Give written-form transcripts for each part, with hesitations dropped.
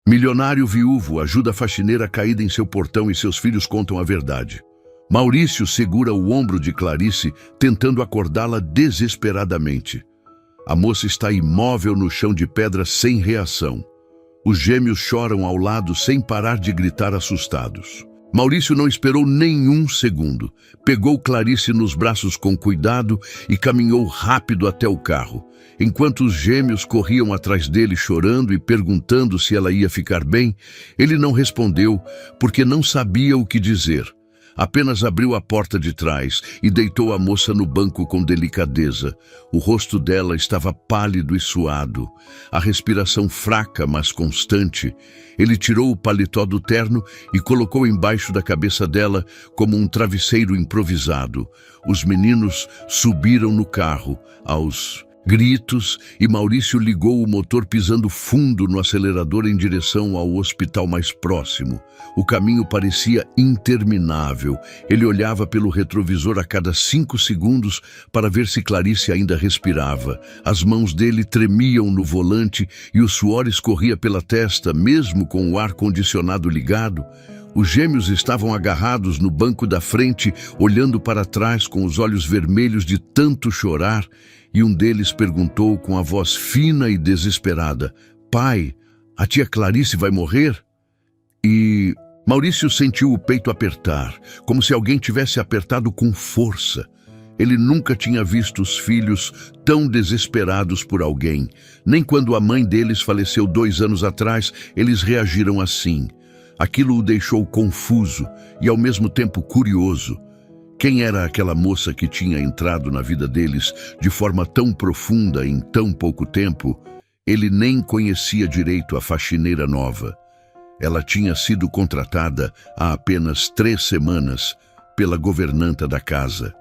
Milionário viúvo ajuda a faxineira caída em seu portão e seus filhos contam a verdade. Maurício segura o ombro de Clarice, tentando acordá-la desesperadamente. A moça está imóvel no chão de pedra sem reação. Os gêmeos choram ao lado sem parar de gritar assustados. Maurício não esperou nenhum segundo. Pegou Clarice nos braços com cuidado e caminhou rápido até o carro. Enquanto os gêmeos corriam atrás dele chorando e perguntando se ela ia ficar bem, ele não respondeu porque não sabia o que dizer. Apenas abriu a porta de trás e deitou a moça no banco com delicadeza. O rosto dela estava pálido e suado, a respiração fraca, mas constante. Ele tirou o paletó do terno e colocou embaixo da cabeça dela como um travesseiro improvisado. Os meninos subiram no carro, aos gritos, e Maurício ligou o motor pisando fundo no acelerador em direção ao hospital mais próximo. O caminho parecia interminável. Ele olhava pelo retrovisor a cada 5 segundos para ver se Clarice ainda respirava. As mãos dele tremiam no volante e o suor escorria pela testa, mesmo com o ar-condicionado ligado. Os gêmeos estavam agarrados no banco da frente, olhando para trás com os olhos vermelhos de tanto chorar, e um deles perguntou com a voz fina e desesperada: "Pai, a tia Clarice vai morrer?" E Maurício sentiu o peito apertar, como se alguém tivesse apertado com força. Ele nunca tinha visto os filhos tão desesperados por alguém. Nem quando a mãe deles faleceu 2 anos atrás, eles reagiram assim. Aquilo o deixou confuso e ao mesmo tempo curioso. Quem era aquela moça que tinha entrado na vida deles de forma tão profunda em tão pouco tempo? Ele nem conhecia direito a faxineira nova. Ela tinha sido contratada há apenas 3 semanas pela governanta da casa.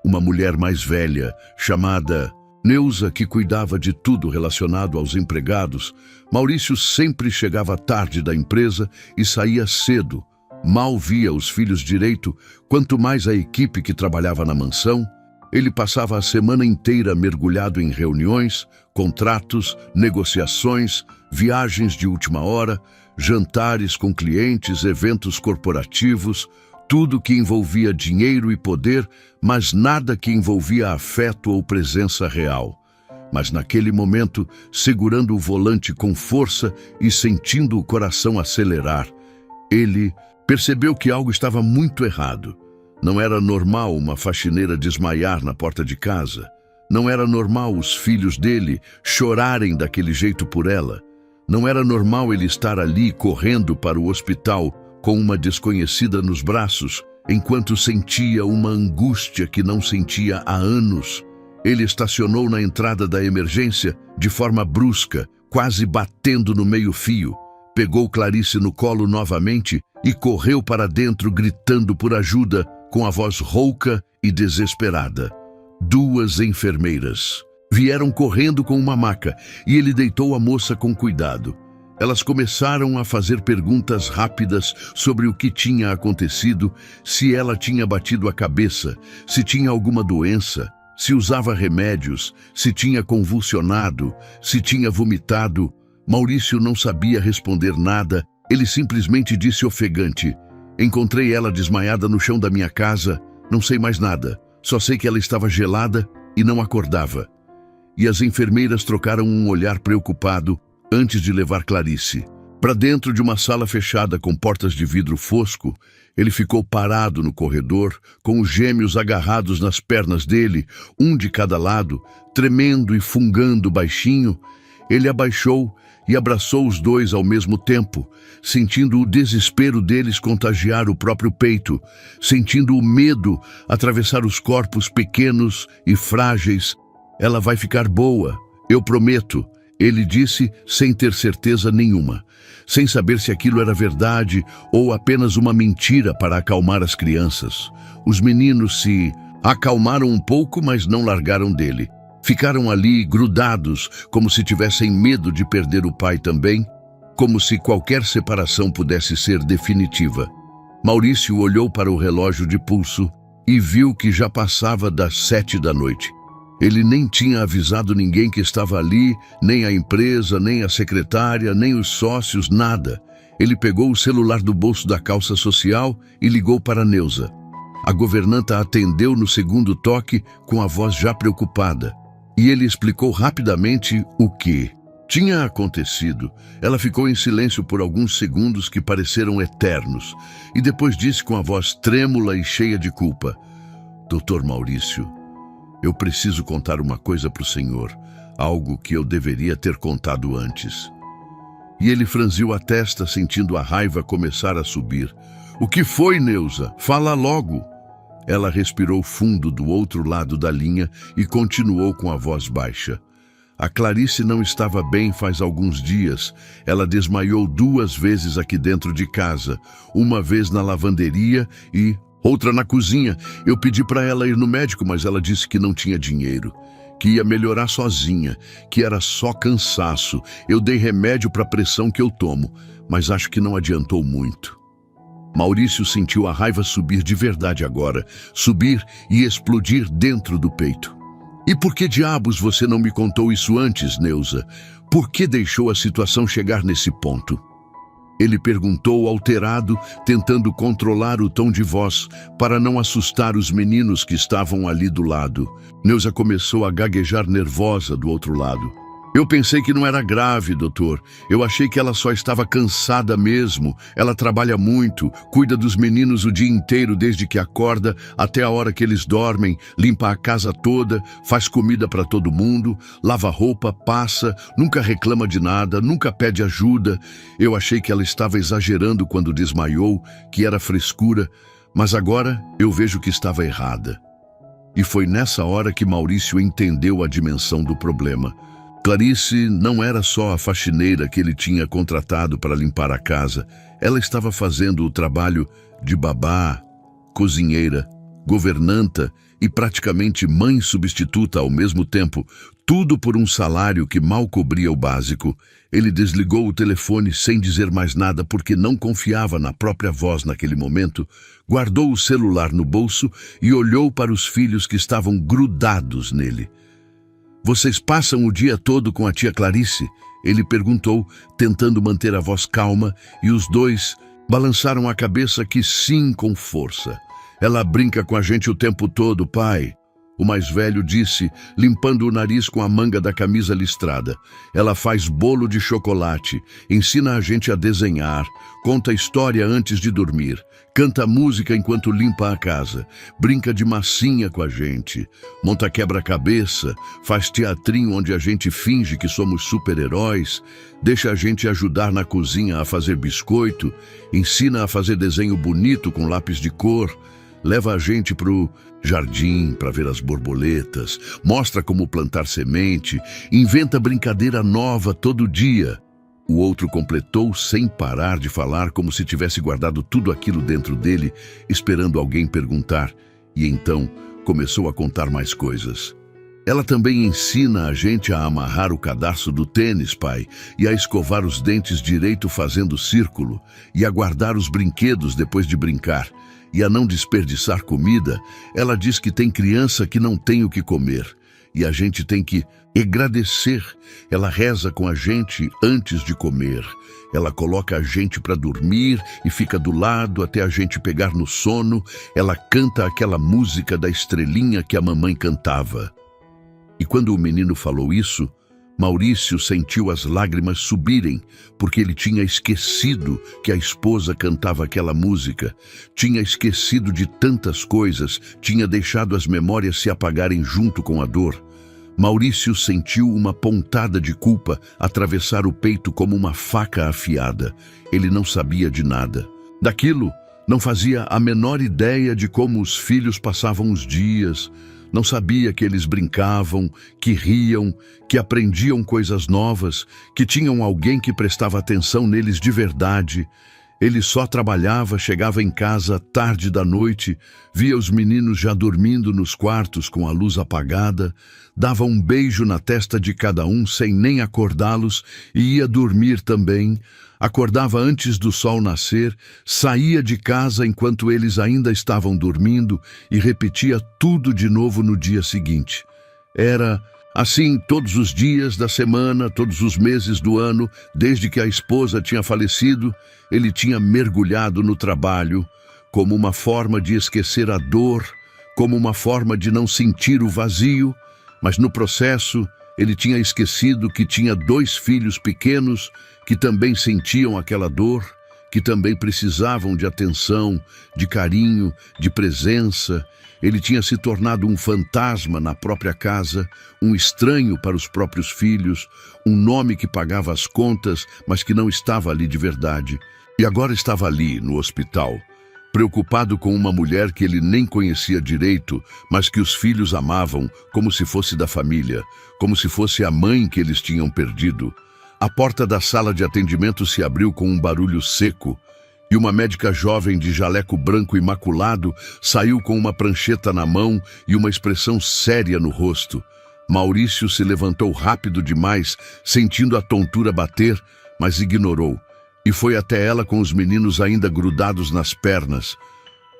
Uma mulher mais velha, chamada Neuza, que cuidava de tudo relacionado aos empregados. Maurício sempre chegava tarde da empresa e saía cedo. Mal via os filhos direito, quanto mais a equipe que trabalhava na mansão. Ele passava a semana inteira mergulhado em reuniões, contratos, negociações, viagens de última hora, jantares com clientes, eventos corporativos, tudo que envolvia dinheiro e poder, mas nada que envolvia afeto ou presença real. Mas naquele momento, segurando o volante com força e sentindo o coração acelerar, ele percebeu que algo estava muito errado. Não era normal uma faxineira desmaiar na porta de casa. Não era normal os filhos dele chorarem daquele jeito por ela. Não era normal ele estar ali correndo para o hospital com uma desconhecida nos braços, enquanto sentia uma angústia que não sentia há anos. Ele estacionou na entrada da emergência de forma brusca, quase batendo no meio-fio. Pegou Clarice no colo novamente e correu para dentro gritando por ajuda, com a voz rouca e desesperada. 2 enfermeiras vieram correndo com uma maca e ele deitou a moça com cuidado. Elas começaram a fazer perguntas rápidas sobre o que tinha acontecido, se ela tinha batido a cabeça, se tinha alguma doença, se usava remédios, se tinha convulsionado, se tinha vomitado. Maurício não sabia responder nada. Ele simplesmente disse ofegante: "Encontrei ela desmaiada no chão da minha casa, não sei mais nada. Só sei que ela estava gelada e não acordava." E as enfermeiras trocaram um olhar preocupado antes de levar Clarice para dentro de uma sala fechada com portas de vidro fosco. Ele ficou parado no corredor, com os gêmeos agarrados nas pernas dele, um de cada lado, tremendo e fungando baixinho. Ele abaixou e abraçou os 2 ao mesmo tempo, sentindo o desespero deles contagiar o próprio peito, sentindo o medo atravessar os corpos pequenos e frágeis. "Ela vai ficar boa, eu prometo", ele disse sem ter certeza nenhuma, sem saber se aquilo era verdade ou apenas uma mentira para acalmar as crianças. Os meninos se acalmaram um pouco, mas não largaram dele. Ficaram ali grudados, como se tivessem medo de perder o pai também, como se qualquer separação pudesse ser definitiva. Maurício olhou para o relógio de pulso e viu que já passava das 7 da noite. Ele nem tinha avisado ninguém que estava ali, nem a empresa, nem a secretária, nem os sócios, nada. Ele pegou o celular do bolso da calça social e ligou para Neuza. A governanta atendeu no segundo toque com a voz já preocupada. E ele explicou rapidamente o que tinha acontecido. Ela ficou em silêncio por alguns segundos que pareceram eternos e depois disse com a voz trêmula e cheia de culpa: Doutor Maurício, eu preciso contar uma coisa para o senhor, algo que eu deveria ter contado antes. E ele franziu a testa, sentindo a raiva começar a subir. O que foi, Neuza? Fala logo. Ela respirou fundo do outro lado da linha e continuou com a voz baixa. A Clarice não estava bem faz alguns dias. Ela desmaiou 2 vezes aqui dentro de casa, uma vez na lavanderia e outra na cozinha. Eu pedi para ela ir no médico, mas ela disse que não tinha dinheiro, que ia melhorar sozinha, que era só cansaço. Eu dei remédio para a pressão que eu tomo, mas acho que não adiantou muito. Maurício sentiu a raiva subir de verdade agora, subir e explodir dentro do peito. E por que diabos você não me contou isso antes, Neuza? Por que deixou a situação chegar nesse ponto? Ele perguntou alterado, tentando controlar o tom de voz para não assustar os meninos que estavam ali do lado. Neuza começou a gaguejar nervosa do outro lado. Eu pensei que não era grave, doutor. Eu achei que ela só estava cansada mesmo. Ela trabalha muito, cuida dos meninos o dia inteiro desde que acorda até a hora que eles dormem, limpa a casa toda, faz comida para todo mundo, lava roupa, passa, nunca reclama de nada, nunca pede ajuda. Eu achei que ela estava exagerando quando desmaiou, que era frescura, mas agora eu vejo que estava errada. E foi nessa hora que Maurício entendeu a dimensão do problema. Clarice não era só a faxineira que ele tinha contratado para limpar a casa. Ela estava fazendo o trabalho de babá, cozinheira, governanta e praticamente mãe substituta ao mesmo tempo, tudo por um salário que mal cobria o básico. Ele desligou o telefone sem dizer mais nada porque não confiava na própria voz naquele momento, guardou o celular no bolso e olhou para os filhos que estavam grudados nele. Vocês passam o dia todo com a tia Clarice? Ele perguntou, tentando manter a voz calma, e os dois balançaram a cabeça que sim, com força. Ela brinca com a gente o tempo todo, pai. O mais velho disse, limpando o nariz com a manga da camisa listrada. Ela faz bolo de chocolate, ensina a gente a desenhar, conta história antes de dormir, canta música enquanto limpa a casa, brinca de massinha com a gente, monta quebra-cabeça, faz teatrinho onde a gente finge que somos super-heróis, deixa a gente ajudar na cozinha a fazer biscoito, ensina a fazer desenho bonito com lápis de cor, leva a gente pro jardim para ver as borboletas, mostra como plantar semente, inventa brincadeira nova todo dia. O outro completou sem parar de falar, como se tivesse guardado tudo aquilo dentro dele, esperando alguém perguntar, e então começou a contar mais coisas. Ela também ensina a gente a amarrar o cadarço do tênis, pai, e a escovar os dentes direito fazendo círculo, e a guardar os brinquedos depois de brincar, e a não desperdiçar comida. Ela diz que tem criança que não tem o que comer, e a gente tem que agradecer. Ela reza com a gente antes de comer. Ela coloca a gente para dormir e fica do lado até a gente pegar no sono. Ela canta aquela música da estrelinha que a mamãe cantava. E quando o menino falou isso, Maurício sentiu as lágrimas subirem, porque ele tinha esquecido que a esposa cantava aquela música, tinha esquecido de tantas coisas, tinha deixado as memórias se apagarem junto com a dor. Maurício sentiu uma pontada de culpa atravessar o peito como uma faca afiada. Ele não sabia de nada. Daquilo, não fazia a menor ideia de como os filhos passavam os dias. Não sabia que eles brincavam, que riam, que aprendiam coisas novas, que tinham alguém que prestava atenção neles de verdade. Ele só trabalhava, chegava em casa tarde da noite, via os meninos já dormindo nos quartos com a luz apagada, dava um beijo na testa de cada um sem nem acordá-los e ia dormir também. Acordava antes do sol nascer, saía de casa enquanto eles ainda estavam dormindo e repetia tudo de novo no dia seguinte. Era assim todos os dias da semana, todos os meses do ano, desde que a esposa tinha falecido. Ele tinha mergulhado no trabalho como uma forma de esquecer a dor, como uma forma de não sentir o vazio, mas no processo ele tinha esquecido que tinha 2 filhos pequenos que também sentiam aquela dor, que também precisavam de atenção, de carinho, de presença. Ele tinha se tornado um fantasma na própria casa, um estranho para os próprios filhos, um nome que pagava as contas, mas que não estava ali de verdade. E agora estava ali, no hospital, preocupado com uma mulher que ele nem conhecia direito, mas que os filhos amavam como se fosse da família, como se fosse a mãe que eles tinham perdido. A porta da sala de atendimento se abriu com um barulho seco e uma médica jovem de jaleco branco imaculado saiu com uma prancheta na mão e uma expressão séria no rosto. Maurício se levantou rápido demais, sentindo a tontura bater, mas ignorou. E foi até ela com os meninos ainda grudados nas pernas.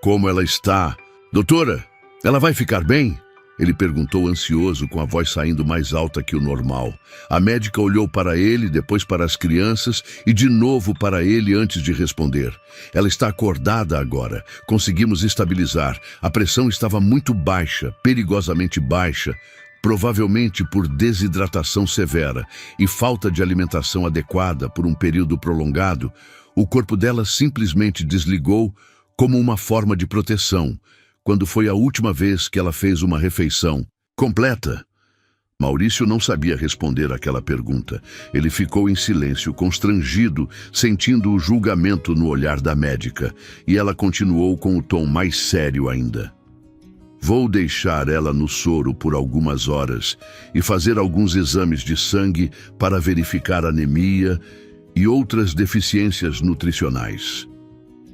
Como ela está? Doutora, ela vai ficar bem? Ele perguntou ansioso, com a voz saindo mais alta que o normal. A médica olhou para ele, depois para as crianças e de novo para ele antes de responder. Ela está acordada agora. Conseguimos estabilizar. A pressão estava muito baixa, perigosamente baixa, provavelmente por desidratação severa e falta de alimentação adequada por um período prolongado. O corpo dela simplesmente desligou como uma forma de proteção, quando foi a última vez que ela fez uma refeição completa. Maurício não sabia responder àquela pergunta. Ele ficou em silêncio, constrangido, sentindo o julgamento no olhar da médica, e ela continuou com o tom mais sério ainda. Vou deixar ela no soro por algumas horas e fazer alguns exames de sangue para verificar anemia e outras deficiências nutricionais.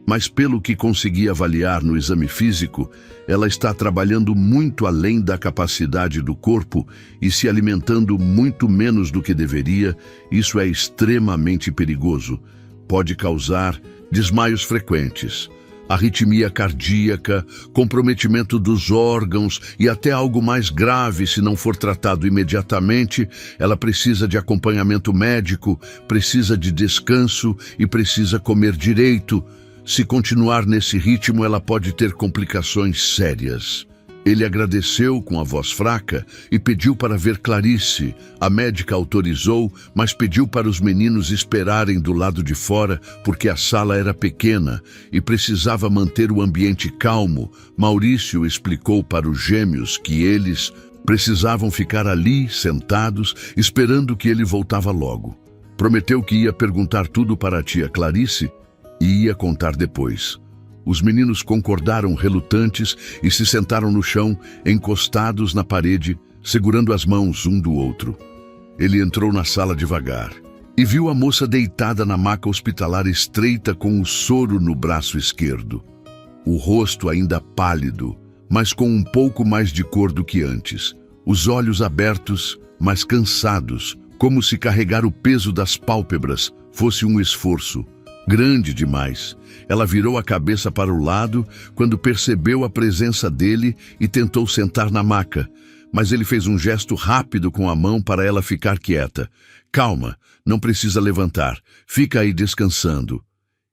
Mas pelo que consegui avaliar no exame físico, ela está trabalhando muito além da capacidade do corpo e se alimentando muito menos do que deveria. Isso é extremamente perigoso. Pode causar desmaios frequentes, arritmia cardíaca, comprometimento dos órgãos e até algo mais grave se não for tratado imediatamente. Ela precisa de acompanhamento médico, precisa de descanso e precisa comer direito. Se continuar nesse ritmo, ela pode ter complicações sérias. Ele agradeceu com a voz fraca e pediu para ver Clarice. A médica autorizou, mas pediu para os meninos esperarem do lado de fora, porque a sala era pequena e precisava manter o ambiente calmo. Maurício explicou para os gêmeos que eles precisavam ficar ali, sentados, esperando que ele voltava logo. Prometeu que ia perguntar tudo para a tia Clarice e ia contar depois. Os meninos concordaram relutantes e se sentaram no chão, encostados na parede, segurando as mãos um do outro. Ele entrou na sala devagar e viu a moça deitada na maca hospitalar estreita com o soro no braço esquerdo. O rosto ainda pálido, mas com um pouco mais de cor do que antes. Os olhos abertos, mas cansados, como se carregar o peso das pálpebras fosse um esforço grande demais. Ela virou a cabeça para o lado quando percebeu a presença dele e tentou sentar na maca, mas ele fez um gesto rápido com a mão para ela ficar quieta. Calma, não precisa levantar, fica aí descansando.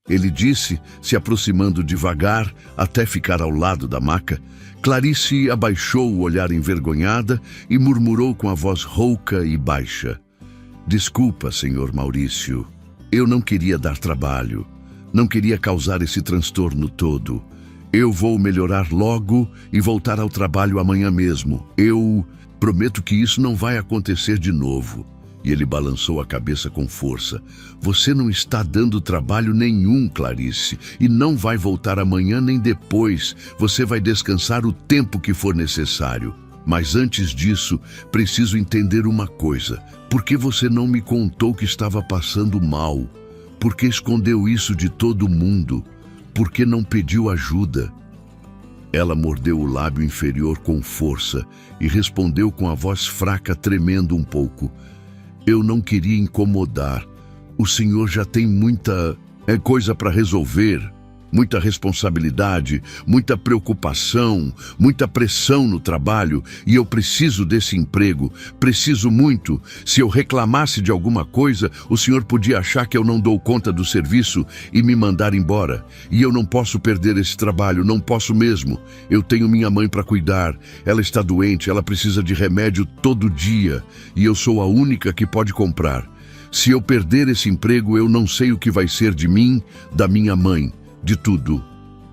Ele disse, se aproximando devagar até ficar ao lado da maca. Clarice abaixou o olhar envergonhada e murmurou com a voz rouca e baixa. Desculpa, senhor Maurício. Eu não queria dar trabalho, não queria causar esse transtorno todo. Eu vou melhorar logo e voltar ao trabalho amanhã mesmo. Eu prometo que isso não vai acontecer de novo. E ele balançou a cabeça com força. Você não está dando trabalho nenhum, Clarice, e não vai voltar amanhã nem depois. Você vai descansar o tempo que for necessário. Mas antes disso, preciso entender uma coisa. Por que você não me contou que estava passando mal? Por que escondeu isso de todo mundo? Por que não pediu ajuda? Ela mordeu o lábio inferior com força e respondeu com a voz fraca, tremendo um pouco. Eu não queria incomodar. O senhor já tem muita coisa para resolver. muita responsabilidade, muita preocupação, muita pressão no trabalho, e eu preciso desse emprego, preciso muito. Se eu reclamasse de alguma coisa, o senhor podia achar que eu não dou conta do serviço e me mandar embora. E eu não posso perder esse trabalho, não posso mesmo. Eu tenho minha mãe para cuidar, ela está doente, ela precisa de remédio todo dia, e eu sou a única que pode comprar. Se eu perder esse emprego, eu não sei o que vai ser de mim, da minha mãe, de tudo.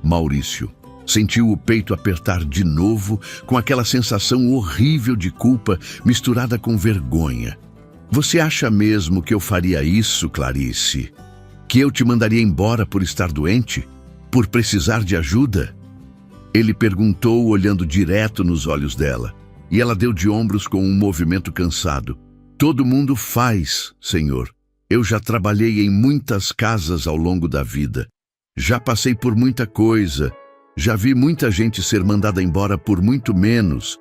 Maurício sentiu o peito apertar de novo, com aquela sensação horrível de culpa misturada com vergonha. Você acha mesmo que eu faria isso, Clarice? Que eu te mandaria embora por estar doente? Por precisar de ajuda? Ele perguntou, olhando direto nos olhos dela, e ela deu de ombros com um movimento cansado. Todo mundo faz, senhor. Eu já trabalhei em muitas casas ao longo da vida. Já passei por muita coisa. Já vi muita gente ser mandada embora por muito menos.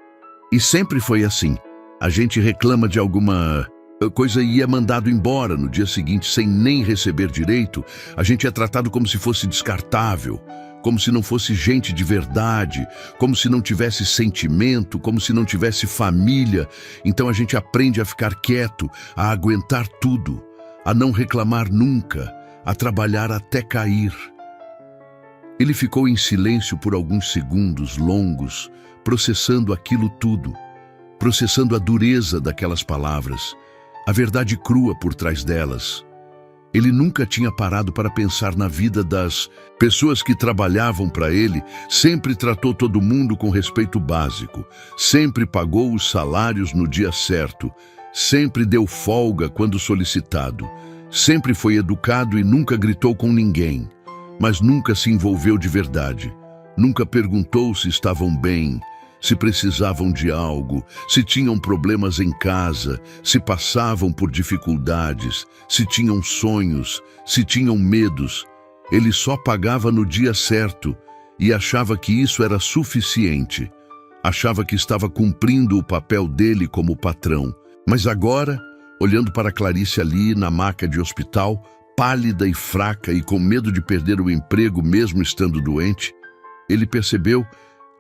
E sempre foi assim. A gente reclama de alguma coisa e é mandado embora no dia seguinte sem nem receber direito. A gente é tratado como se fosse descartável, como se não fosse gente de verdade, como se não tivesse sentimento, como se não tivesse família. Então a gente aprende a ficar quieto, a aguentar tudo, a não reclamar nunca, a trabalhar até cair. Ele ficou em silêncio por alguns segundos longos, processando aquilo tudo, processando a dureza daquelas palavras, a verdade crua por trás delas. Ele nunca tinha parado para pensar na vida das pessoas que trabalhavam para ele. Sempre tratou todo mundo com respeito básico, sempre pagou os salários no dia certo, sempre deu folga quando solicitado, sempre foi educado e nunca gritou com ninguém, mas nunca se envolveu de verdade, nunca perguntou se estavam bem, se precisavam de algo, se tinham problemas em casa, se passavam por dificuldades, se tinham sonhos, se tinham medos. Ele só pagava no dia certo e achava que isso era suficiente. Achava que estava cumprindo o papel dele como patrão. Mas agora, olhando para Clarice ali na maca de hospital, pálida e fraca e com medo de perder o emprego mesmo estando doente, ele percebeu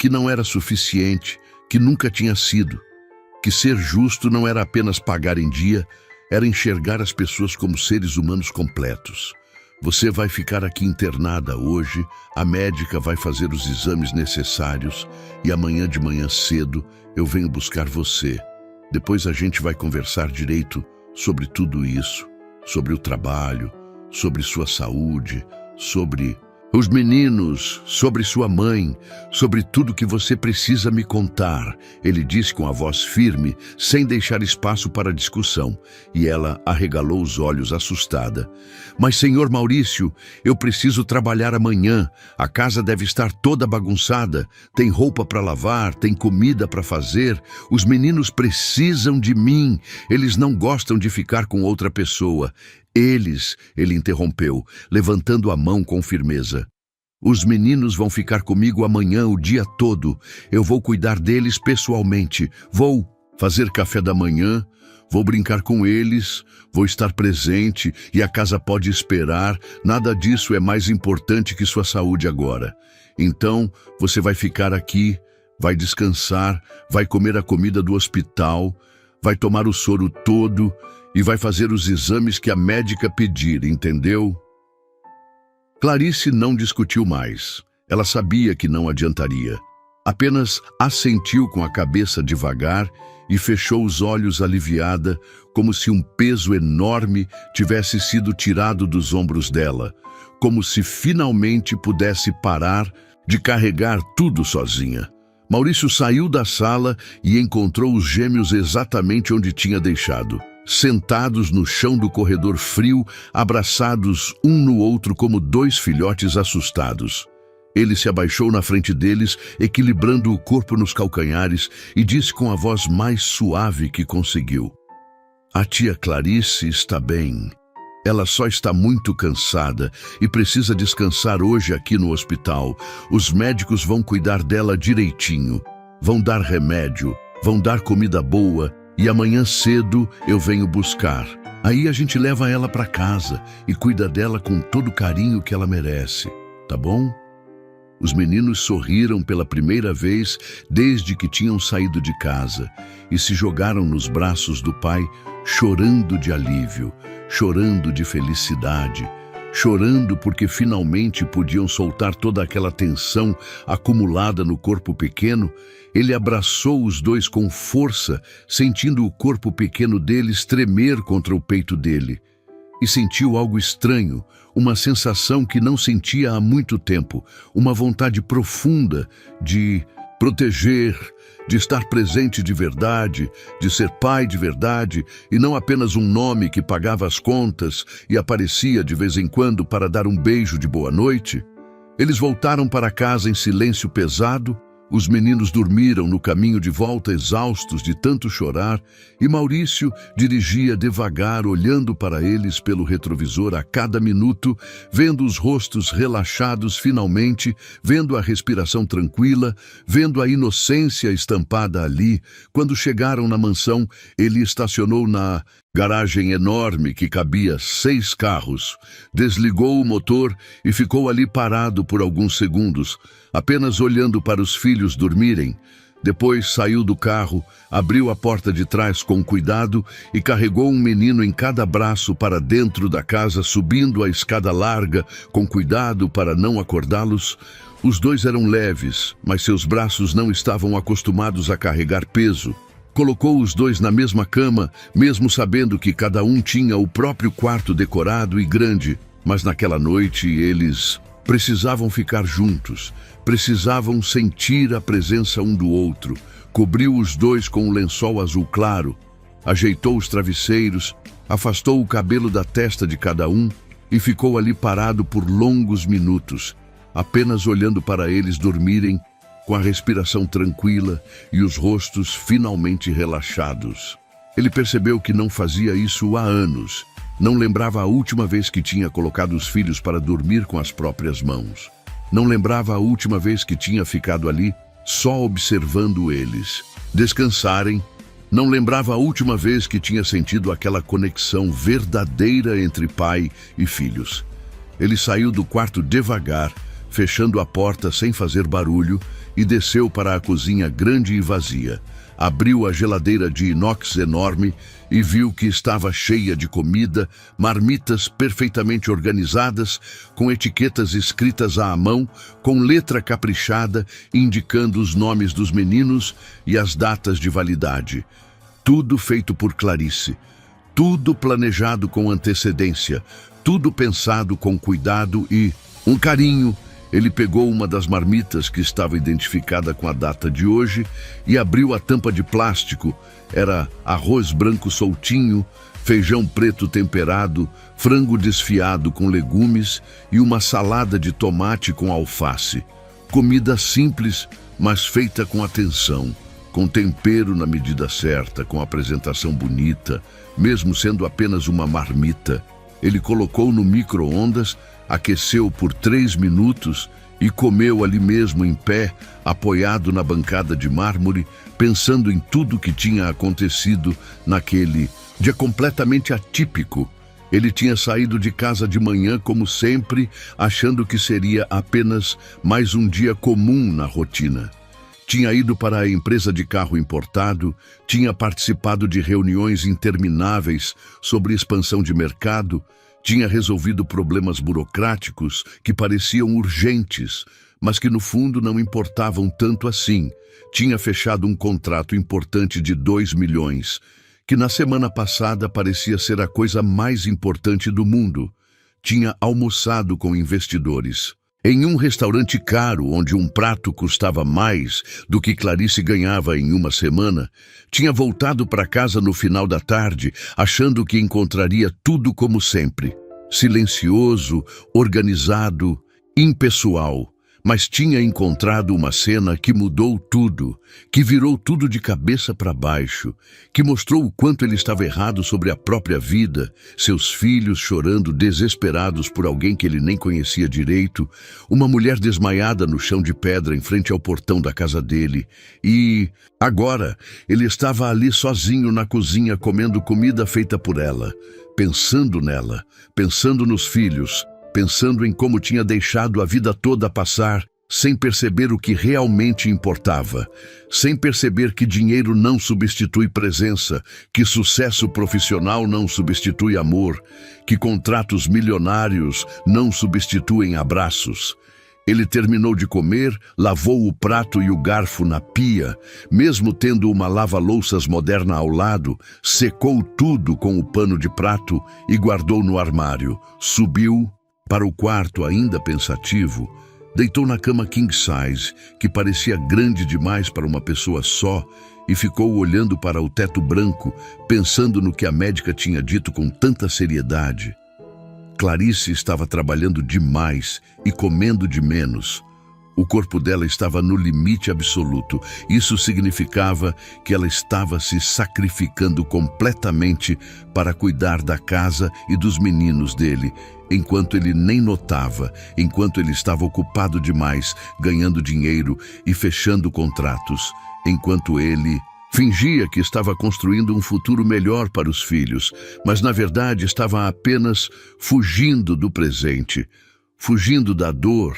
que não era suficiente, que nunca tinha sido, que ser justo não era apenas pagar em dia, era enxergar as pessoas como seres humanos completos. Você vai ficar aqui internada hoje, a médica vai fazer os exames necessários e amanhã de manhã cedo eu venho buscar você. Depois a gente vai conversar direito sobre tudo isso, sobre o trabalho, sobre sua saúde, sobre os meninos, sobre sua mãe, sobre tudo que você precisa me contar, ele disse com a voz firme, sem deixar espaço para discussão, e ela arregalou os olhos assustada. Mas, senhor Maurício, eu preciso trabalhar amanhã, a casa deve estar toda bagunçada, tem roupa para lavar, tem comida para fazer, os meninos precisam de mim, eles não gostam de ficar com outra pessoa. Ele interrompeu, levantando a mão com firmeza. Os meninos vão ficar comigo amanhã o dia todo. Eu vou cuidar deles pessoalmente. Vou fazer café da manhã, vou brincar com eles, vou estar presente e a casa pode esperar. Nada disso é mais importante que sua saúde agora. Então, você vai ficar aqui, vai descansar, vai comer a comida do hospital, vai tomar o soro todo e vai fazer os exames que a médica pedir, entendeu? Clarice não discutiu mais. Ela sabia que não adiantaria. Apenas assentiu com a cabeça devagar e fechou os olhos aliviada, como se um peso enorme tivesse sido tirado dos ombros dela, como se finalmente pudesse parar de carregar tudo sozinha. Maurício saiu da sala e encontrou os gêmeos exatamente onde tinha deixado. Sentados no chão do corredor frio, abraçados um no outro como dois filhotes assustados. Ele se abaixou na frente deles, equilibrando o corpo nos calcanhares, e disse com a voz mais suave que conseguiu: "A tia Clarice está bem. Ela só está muito cansada e precisa descansar hoje aqui no hospital. Os médicos vão cuidar dela direitinho. Vão dar remédio, vão dar comida boa, e amanhã cedo eu venho buscar. Aí a gente leva ela para casa e cuida dela com todo o carinho que ela merece. tá bom?" Os meninos sorriram pela primeira vez desde que tinham saído de casa e se jogaram nos braços do pai, chorando de alívio, chorando de felicidade, chorando porque finalmente podiam soltar toda aquela tensão acumulada no corpo pequeno. Ele abraçou os dois com força, sentindo o corpo pequeno deles tremer contra o peito dele. E sentiu algo estranho, uma sensação que não sentia há muito tempo, uma vontade profunda de proteger, de estar presente de verdade, de ser pai de verdade, e não apenas um nome que pagava as contas e aparecia de vez em quando para dar um beijo de boa noite. Eles voltaram para casa em silêncio pesado. Os meninos dormiram no caminho de volta, exaustos de tanto chorar, e Maurício dirigia devagar, olhando para eles pelo retrovisor a cada minuto, vendo os rostos relaxados finalmente, vendo a respiração tranquila, vendo a inocência estampada ali. Quando chegaram na mansão, ele estacionou na garagem enorme que cabia 6 carros, desligou o motor e ficou ali parado por alguns segundos, apenas olhando para os filhos dormirem. Depois saiu do carro, abriu a porta de trás com cuidado e carregou um menino em cada braço para dentro da casa, subindo a escada larga com cuidado para não acordá-los. Os dois eram leves, mas seus braços não estavam acostumados a carregar peso. Colocou os dois na mesma cama, mesmo sabendo que cada um tinha o próprio quarto decorado e grande. Mas naquela noite eles precisavam ficar juntos, precisavam sentir a presença um do outro. Cobriu os dois com um lençol azul claro, ajeitou os travesseiros, afastou o cabelo da testa de cada um e ficou ali parado por longos minutos, apenas olhando para eles dormirem, com a respiração tranquila e os rostos finalmente relaxados. Ele percebeu que não fazia isso há anos. Não lembrava a última vez que tinha colocado os filhos para dormir com as próprias mãos. Não lembrava a última vez que tinha ficado ali, só observando eles descansarem. Não lembrava a última vez que tinha sentido aquela conexão verdadeira entre pai e filhos. Ele saiu do quarto devagar, fechando a porta sem fazer barulho, e desceu para a cozinha grande e vazia. Abriu a geladeira de inox enorme e viu que estava cheia de comida, marmitas perfeitamente organizadas, com etiquetas escritas à mão, com letra caprichada, indicando os nomes dos meninos e as datas de validade. Tudo feito por Clarice, tudo planejado com antecedência, tudo pensado com cuidado e um carinho. Ele pegou uma das marmitas que estava identificada com a data de hoje e abriu a tampa de plástico. Era arroz branco soltinho, feijão preto temperado, frango desfiado com legumes e uma salada de tomate com alface. Comida simples, mas feita com atenção, com tempero na medida certa, com apresentação bonita, mesmo sendo apenas uma marmita. Ele colocou no micro-ondas, aqueceu por 3 minutos e comeu ali mesmo em pé, apoiado na bancada de mármore, pensando em tudo que tinha acontecido naquele dia completamente atípico. Ele tinha saído de casa de manhã como sempre, achando que seria apenas mais um dia comum na rotina. Tinha ido para a empresa de carro importado, tinha participado de reuniões intermináveis sobre expansão de mercado, tinha resolvido problemas burocráticos que pareciam urgentes, mas que no fundo não importavam tanto assim. Tinha fechado um contrato importante de 2 milhões, que na semana passada parecia ser a coisa mais importante do mundo. Tinha almoçado com investidores em um restaurante caro, onde um prato custava mais do que Clarice ganhava em uma semana. Tinha voltado para casa no final da tarde, achando que encontraria tudo como sempre. Silencioso, organizado, impessoal. Mas tinha encontrado uma cena que mudou tudo, que virou tudo de cabeça para baixo, que mostrou o quanto ele estava errado sobre a própria vida, seus filhos chorando desesperados por alguém que ele nem conhecia direito, uma mulher desmaiada no chão de pedra em frente ao portão da casa dele. E agora ele estava ali sozinho na cozinha comendo comida feita por ela, pensando nela, pensando nos filhos. pensando em como tinha deixado a vida toda passar, sem perceber o que realmente importava, sem perceber que dinheiro não substitui presença, que sucesso profissional não substitui amor, que contratos milionários não substituem abraços. Ele terminou de comer, lavou o prato e o garfo na pia, mesmo tendo uma lava-louças moderna ao lado, secou tudo com o pano de prato e guardou no armário. Subiu para o quarto ainda pensativo, deitou na cama king size, que parecia grande demais para uma pessoa só, e ficou olhando para o teto branco, pensando no que a médica tinha dito com tanta seriedade. Clarice estava trabalhando demais e comendo de menos. O corpo dela estava no limite absoluto. Isso significava que ela estava se sacrificando completamente para cuidar da casa e dos meninos dele, enquanto ele nem notava, enquanto ele estava ocupado demais, ganhando dinheiro e fechando contratos, enquanto ele fingia que estava construindo um futuro melhor para os filhos, mas na verdade estava apenas fugindo do presente, fugindo da dor,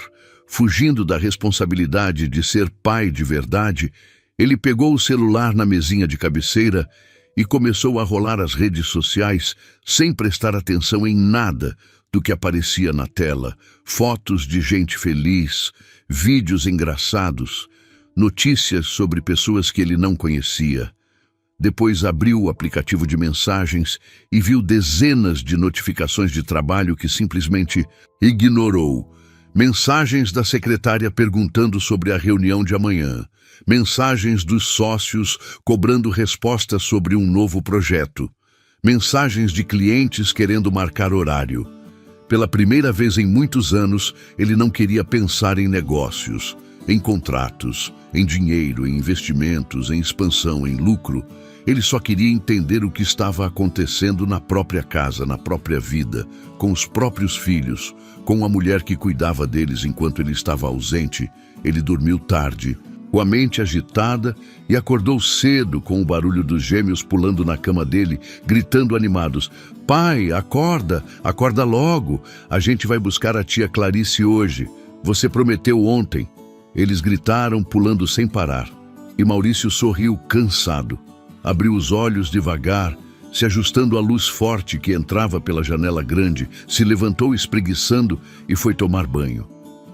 fugindo da responsabilidade de ser pai de verdade. Ele pegou o celular na mesinha de cabeceira e começou a rolar as redes sociais sem prestar atenção em nada do que aparecia na tela. Fotos de gente feliz, vídeos engraçados, notícias sobre pessoas que ele não conhecia. Depois abriu o aplicativo de mensagens e viu dezenas de notificações de trabalho que simplesmente ignorou. Mensagens da secretária perguntando sobre a reunião de amanhã. Mensagens dos sócios cobrando respostas sobre um novo projeto. Mensagens de clientes querendo marcar horário. Pela primeira vez em muitos anos, ele não queria pensar em negócios, em contratos, em dinheiro, em investimentos, em expansão, em lucro. Ele só queria entender o que estava acontecendo na própria casa, na própria vida, com os próprios filhos, com a mulher que cuidava deles enquanto ele estava ausente. Ele dormiu tarde, com a mente agitada, e acordou cedo com o barulho dos gêmeos pulando na cama dele, gritando animados: "Pai, acorda, acorda logo, a gente vai buscar a tia Clarice hoje. Você prometeu ontem." Eles gritaram, pulando sem parar, e Maurício sorriu cansado. Abriu os olhos devagar, se ajustando à luz forte que entrava pela janela grande, se levantou espreguiçando e foi tomar banho.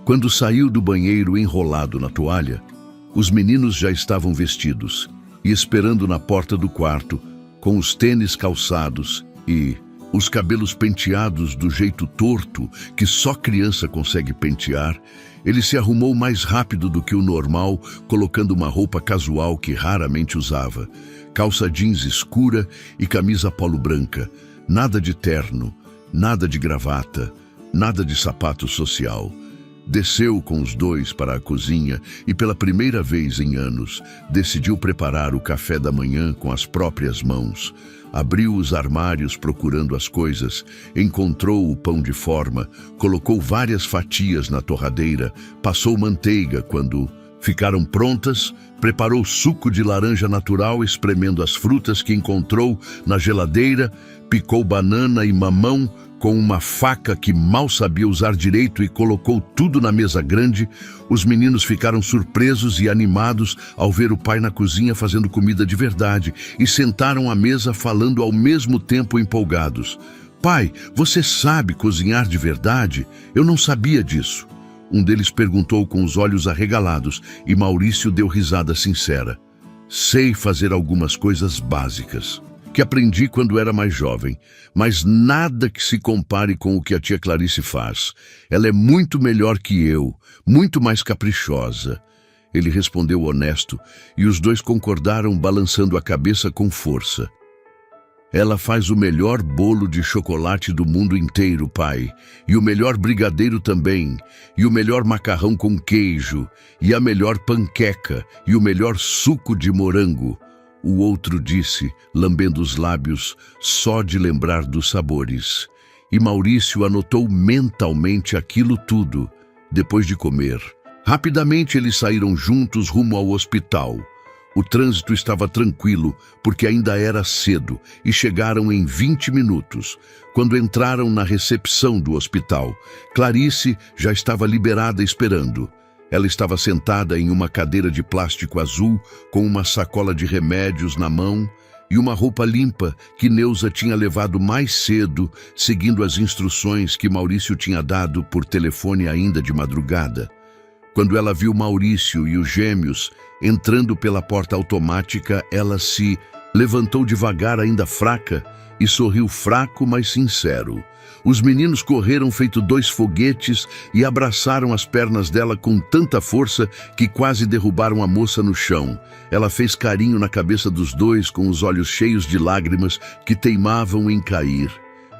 Quando saiu do banheiro enrolado na toalha, os meninos já estavam vestidos e esperando na porta do quarto, com os tênis calçados e os cabelos penteados do jeito torto que só criança consegue pentear. Ele se arrumou mais rápido do que o normal, colocando uma roupa casual que raramente usava. Calça jeans escura e camisa polo branca. Nada de terno, nada de gravata, nada de sapato social. Desceu com os dois para a cozinha e, pela primeira vez em anos, decidiu preparar o café da manhã com as próprias mãos. Abriu os armários procurando as coisas, encontrou o pão de forma, colocou várias fatias na torradeira, passou manteiga quando ficaram prontas, preparou suco de laranja natural espremendo as frutas que encontrou na geladeira, picou banana e mamão com uma faca que mal sabia usar direito e colocou tudo na mesa grande. Os meninos ficaram surpresos e animados ao ver o pai na cozinha fazendo comida de verdade e sentaram à mesa falando ao mesmo tempo empolgados. "Pai, você sabe cozinhar de verdade? Eu não sabia disso." Um deles perguntou com os olhos arregalados e Maurício deu risada sincera. "Sei fazer algumas coisas básicas que aprendi quando era mais jovem, mas nada que se compare com o que a tia Clarice faz. Ela é muito melhor que eu, muito mais caprichosa." Ele respondeu honesto, e os dois concordaram balançando a cabeça com força. "Ela faz o melhor bolo de chocolate do mundo inteiro, pai, e o melhor brigadeiro também, e o melhor macarrão com queijo, e a melhor panqueca, e o melhor suco de morango." O outro disse, lambendo os lábios, só de lembrar dos sabores. E Maurício anotou mentalmente aquilo tudo, depois de comer. Rapidamente eles saíram juntos rumo ao hospital. O trânsito estava tranquilo, porque ainda era cedo, e chegaram em 20 minutos. Quando entraram na recepção do hospital, Clarice já estava liberada esperando. Ela estava sentada em uma cadeira de plástico azul, com uma sacola de remédios na mão e uma roupa limpa que Neuza tinha levado mais cedo, seguindo as instruções que Maurício tinha dado por telefone ainda de madrugada. Quando ela viu Maurício e os gêmeos entrando pela porta automática, ela se levantou devagar, ainda fraca, e sorriu fraco, mas sincero. Os meninos correram feito dois foguetes e abraçaram as pernas dela com tanta força que quase derrubaram a moça no chão. Ela fez carinho na cabeça dos dois com os olhos cheios de lágrimas que teimavam em cair.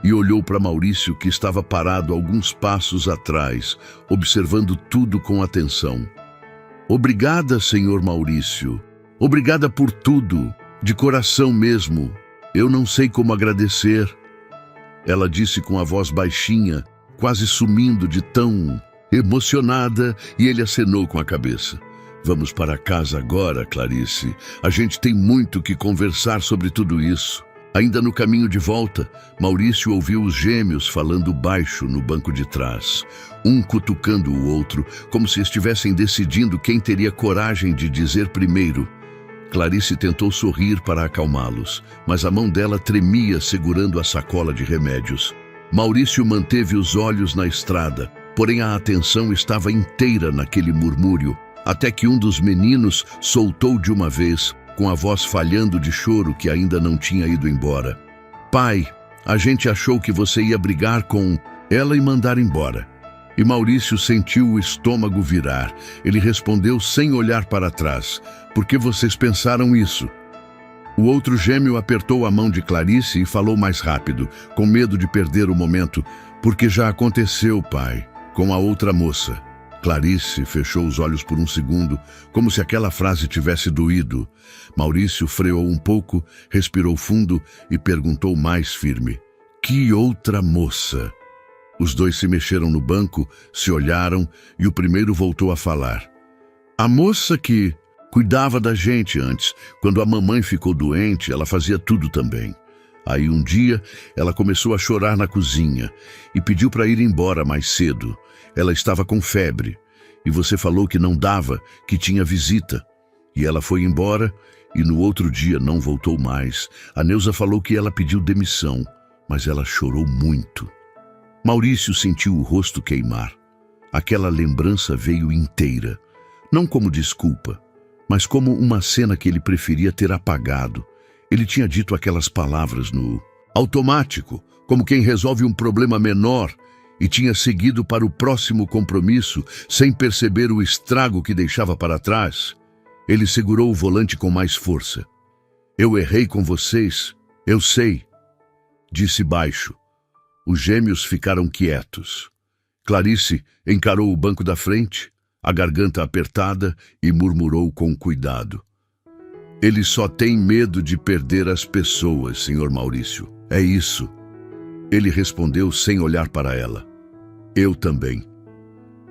E olhou para Maurício, que estava parado alguns passos atrás, observando tudo com atenção. Obrigada, senhor Maurício. Obrigada por tudo, de coração mesmo. Eu não sei como agradecer. Ela disse com a voz baixinha, quase sumindo de tão emocionada, e ele acenou com a cabeça. Vamos para casa agora, Clarice. A gente tem muito que conversar sobre tudo isso. Ainda no caminho de volta, Maurício ouviu os gêmeos falando baixo no banco de trás, um cutucando o outro, como se estivessem decidindo quem teria coragem de dizer primeiro. Clarice tentou sorrir para acalmá-los, mas a mão dela tremia segurando a sacola de remédios. Maurício manteve os olhos na estrada, porém a atenção estava inteira naquele murmúrio, até que um dos meninos soltou de uma vez, com a voz falhando de choro que ainda não tinha ido embora. Pai, a gente achou que você ia brigar com ela e mandar embora. E Maurício sentiu o estômago virar. Ele respondeu sem olhar para trás. Por que vocês pensaram isso? O outro gêmeo apertou a mão de Clarice e falou mais rápido, com medo de perder o momento. Porque já aconteceu, pai, com a outra moça. Clarice fechou os olhos por um segundo, como se aquela frase tivesse doído. Maurício freou um pouco, respirou fundo e perguntou mais firme. Que outra moça? Os dois se mexeram no banco, se olharam e o primeiro voltou a falar. A moça que cuidava da gente antes. Quando a mamãe ficou doente, ela fazia tudo também. Aí um dia, ela começou a chorar na cozinha e pediu para ir embora mais cedo. Ela estava com febre e você falou que não dava, que tinha visita. E ela foi embora e no outro dia não voltou mais. A Neuza falou que ela pediu demissão, mas ela chorou muito. Maurício sentiu o rosto queimar. Aquela lembrança veio inteira, não como desculpa, mas como uma cena que ele preferia ter apagado. Ele tinha dito aquelas palavras no automático, como quem resolve um problema menor, e tinha seguido para o próximo compromisso, sem perceber o estrago que deixava para trás. Ele segurou o volante com mais força. Eu errei com vocês, eu sei, disse baixo. Os gêmeos ficaram quietos. Clarice encarou o banco da frente, a garganta apertada, e murmurou com cuidado. Ele só tem medo de perder as pessoas, senhor Maurício. É isso. Ele respondeu sem olhar para ela. Eu também.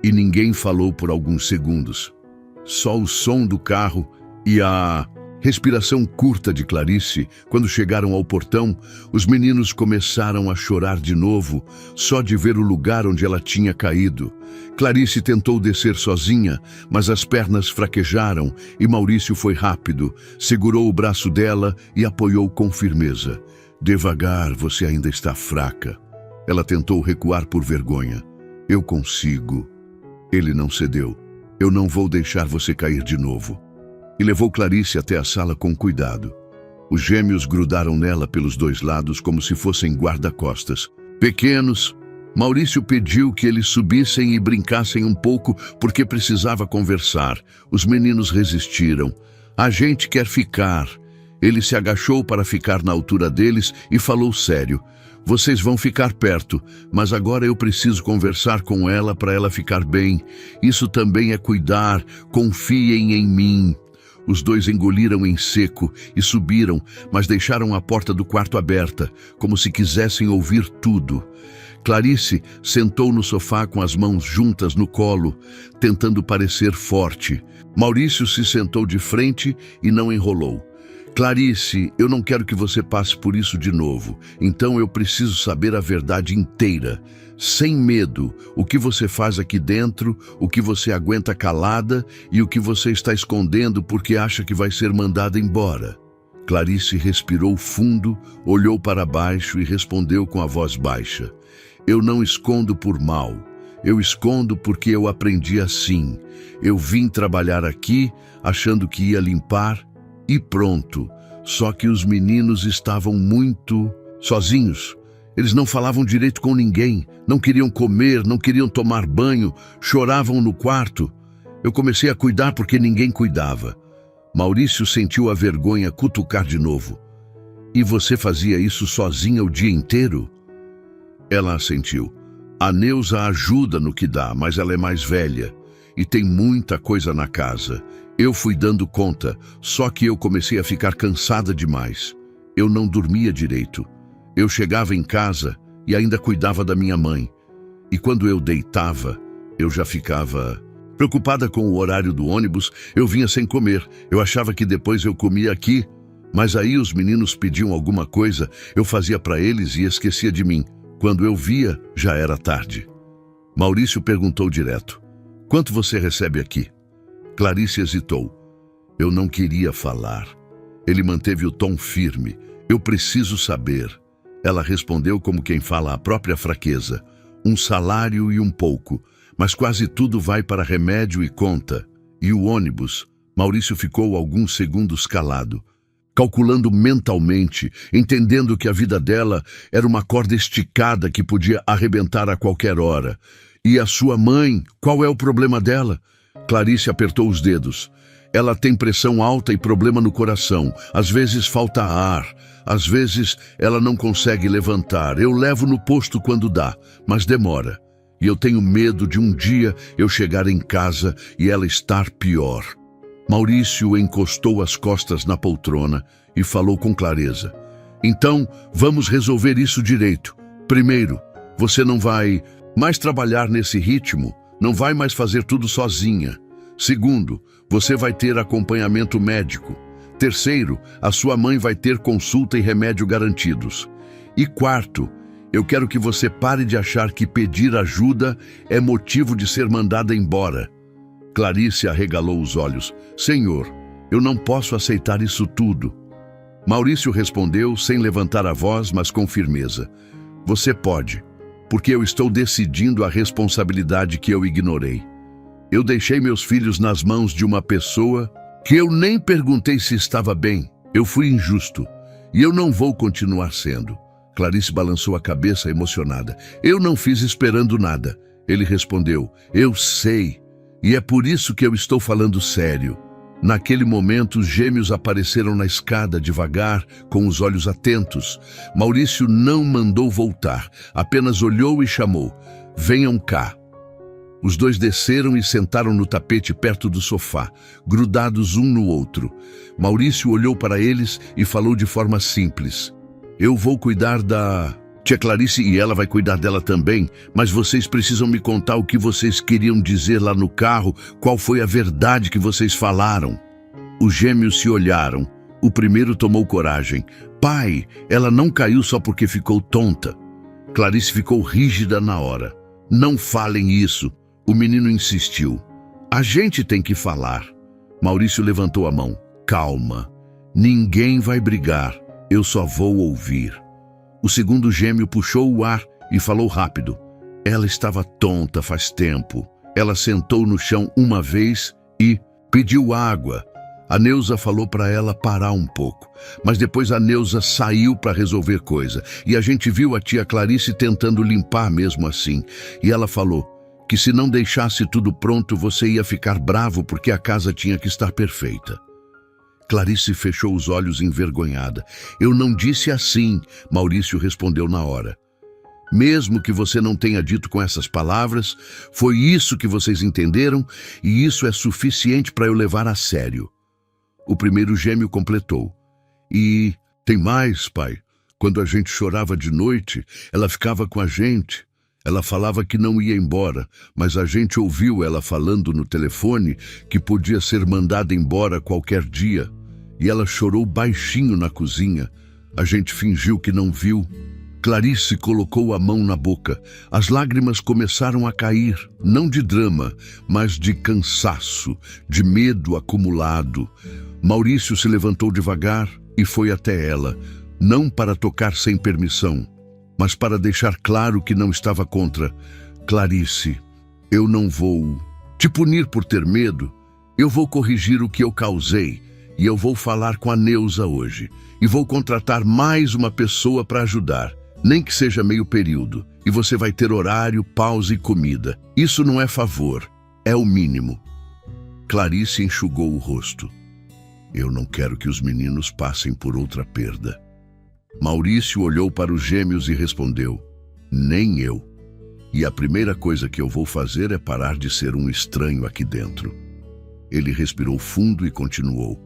E ninguém falou por alguns segundos. Só o som do carro e a respiração curta de Clarice. Quando chegaram ao portão, os meninos começaram a chorar de novo, só de ver o lugar onde ela tinha caído. Clarice tentou descer sozinha, mas as pernas fraquejaram e Maurício foi rápido, segurou o braço dela e apoiou com firmeza. Devagar, você ainda está fraca. Ela tentou recuar por vergonha. Eu consigo. Ele não cedeu. Eu não vou deixar você cair de novo. E levou Clarice até a sala com cuidado. Os gêmeos grudaram nela pelos dois lados como se fossem guarda-costas. Pequenos, Maurício pediu que eles subissem e brincassem um pouco porque precisava conversar. Os meninos resistiram. A gente quer ficar. Ele se agachou para ficar na altura deles e falou sério. Vocês vão ficar perto, mas agora eu preciso conversar com ela para ela ficar bem. Isso também é cuidar. Confiem em mim. Os dois engoliram em seco e subiram, mas deixaram a porta do quarto aberta, como se quisessem ouvir tudo. Clarice sentou no sofá com as mãos juntas no colo, tentando parecer forte. Maurício se sentou de frente e não enrolou. Clarice, eu não quero que você passe por isso de novo, então eu preciso saber a verdade inteira. Sem medo, o que você faz aqui dentro, o que você aguenta calada e o que você está escondendo porque acha que vai ser mandada embora. Clarice respirou fundo, olhou para baixo e respondeu com a voz baixa. Eu não escondo por mal. Eu escondo porque eu aprendi assim. Eu vim trabalhar aqui, achando que ia limpar, e pronto. Só que os meninos estavam muito sozinhos. Eles não falavam direito com ninguém, não queriam comer, não queriam tomar banho, choravam no quarto. Eu comecei a cuidar porque ninguém cuidava. Maurício sentiu a vergonha cutucar de novo. E você fazia isso sozinha o dia inteiro? Ela assentiu. A Neuza ajuda no que dá, mas ela é mais velha. E tem muita coisa na casa. Eu fui dando conta, só que eu comecei a ficar cansada demais. Eu não dormia direito. Eu chegava em casa e ainda cuidava da minha mãe. E quando eu deitava, eu já ficava preocupada com o horário do ônibus. Eu vinha sem comer. Eu achava que depois eu comia aqui. Mas aí os meninos pediam alguma coisa, eu fazia para eles e esquecia de mim. Quando eu via, já era tarde. Maurício perguntou direto. Quanto você recebe aqui? Clarice hesitou. Eu não queria falar. Ele manteve o tom firme. Eu preciso saber. Ela respondeu como quem fala a própria fraqueza. Um salário e um pouco, mas quase tudo vai para remédio e conta. E o ônibus? Maurício ficou alguns segundos calado, calculando mentalmente, entendendo que a vida dela era uma corda esticada que podia arrebentar a qualquer hora. E a sua mãe, qual é o problema dela? Clarice apertou os dedos. Ela tem pressão alta e problema no coração. Às vezes falta ar. Às vezes ela não consegue levantar. Eu levo no posto quando dá, mas demora. E eu tenho medo de um dia eu chegar em casa e ela estar pior. Maurício encostou as costas na poltrona e falou com clareza. Então, vamos resolver isso direito. Primeiro, você não vai mais trabalhar nesse ritmo, não vai mais fazer tudo sozinha. Segundo, você vai ter acompanhamento médico. Terceiro, a sua mãe vai ter consulta e remédio garantidos. E quarto, eu quero que você pare de achar que pedir ajuda é motivo de ser mandada embora. Clarice arregalou os olhos. Senhor, eu não posso aceitar isso tudo. Maurício respondeu sem levantar a voz, mas com firmeza. Você pode, porque eu estou decidindo a responsabilidade que eu ignorei. Eu deixei meus filhos nas mãos de uma pessoa que eu nem perguntei se estava bem. Eu fui injusto e eu não vou continuar sendo. Clarice balançou a cabeça emocionada. Eu não fiz esperando nada. Ele respondeu, eu sei, e é por isso que eu estou falando sério. Naquele momento, os gêmeos apareceram na escada devagar, com os olhos atentos. Maurício não mandou voltar, apenas olhou e chamou, venham cá. Os dois desceram e sentaram no tapete perto do sofá, grudados um no outro. Maurício olhou para eles e falou de forma simples. Eu vou cuidar da tia Clarice e ela vai cuidar dela também, mas vocês precisam me contar o que vocês queriam dizer lá no carro, qual foi a verdade que vocês falaram. Os gêmeos se olharam. O primeiro tomou coragem. Pai, ela não caiu só porque ficou tonta. Clarice ficou rígida na hora. Não falem isso. O menino insistiu. A gente tem que falar. Maurício levantou a mão. Calma. Ninguém vai brigar. Eu só vou ouvir. O segundo gêmeo puxou o ar e falou rápido. Ela estava tonta faz tempo. Ela sentou no chão uma vez e pediu água. A Neuza falou para ela parar um pouco. Mas depois a Neuza saiu para resolver coisa. E a gente viu a tia Clarice tentando limpar mesmo assim. E ela falou que se não deixasse tudo pronto, você ia ficar bravo porque a casa tinha que estar perfeita. Clarice fechou os olhos envergonhada. Eu não disse assim, Maurício respondeu na hora. Mesmo que você não tenha dito com essas palavras, foi isso que vocês entenderam e isso é suficiente para eu levar a sério. O primeiro gêmeo completou. E tem mais, pai. Quando a gente chorava de noite, ela ficava com a gente. Ela falava que não ia embora, mas a gente ouviu ela falando no telefone que podia ser mandada embora qualquer dia. E ela chorou baixinho na cozinha. A gente fingiu que não viu. Clarice colocou a mão na boca. As lágrimas começaram a cair, não de drama, mas de cansaço, de medo acumulado. Maurício se levantou devagar e foi até ela, não para tocar sem permissão, mas para deixar claro que não estava contra. Clarice, eu não vou te punir por ter medo. Eu vou corrigir o que eu causei e eu vou falar com a Neuza hoje. E vou contratar mais uma pessoa para ajudar, nem que seja meio período. E você vai ter horário, pausa e comida. Isso não é favor, é o mínimo. Clarice enxugou o rosto. Eu não quero que os meninos passem por outra perda. Maurício olhou para os gêmeos e respondeu, nem eu. E a primeira coisa que eu vou fazer é parar de ser um estranho aqui dentro. Ele respirou fundo e continuou.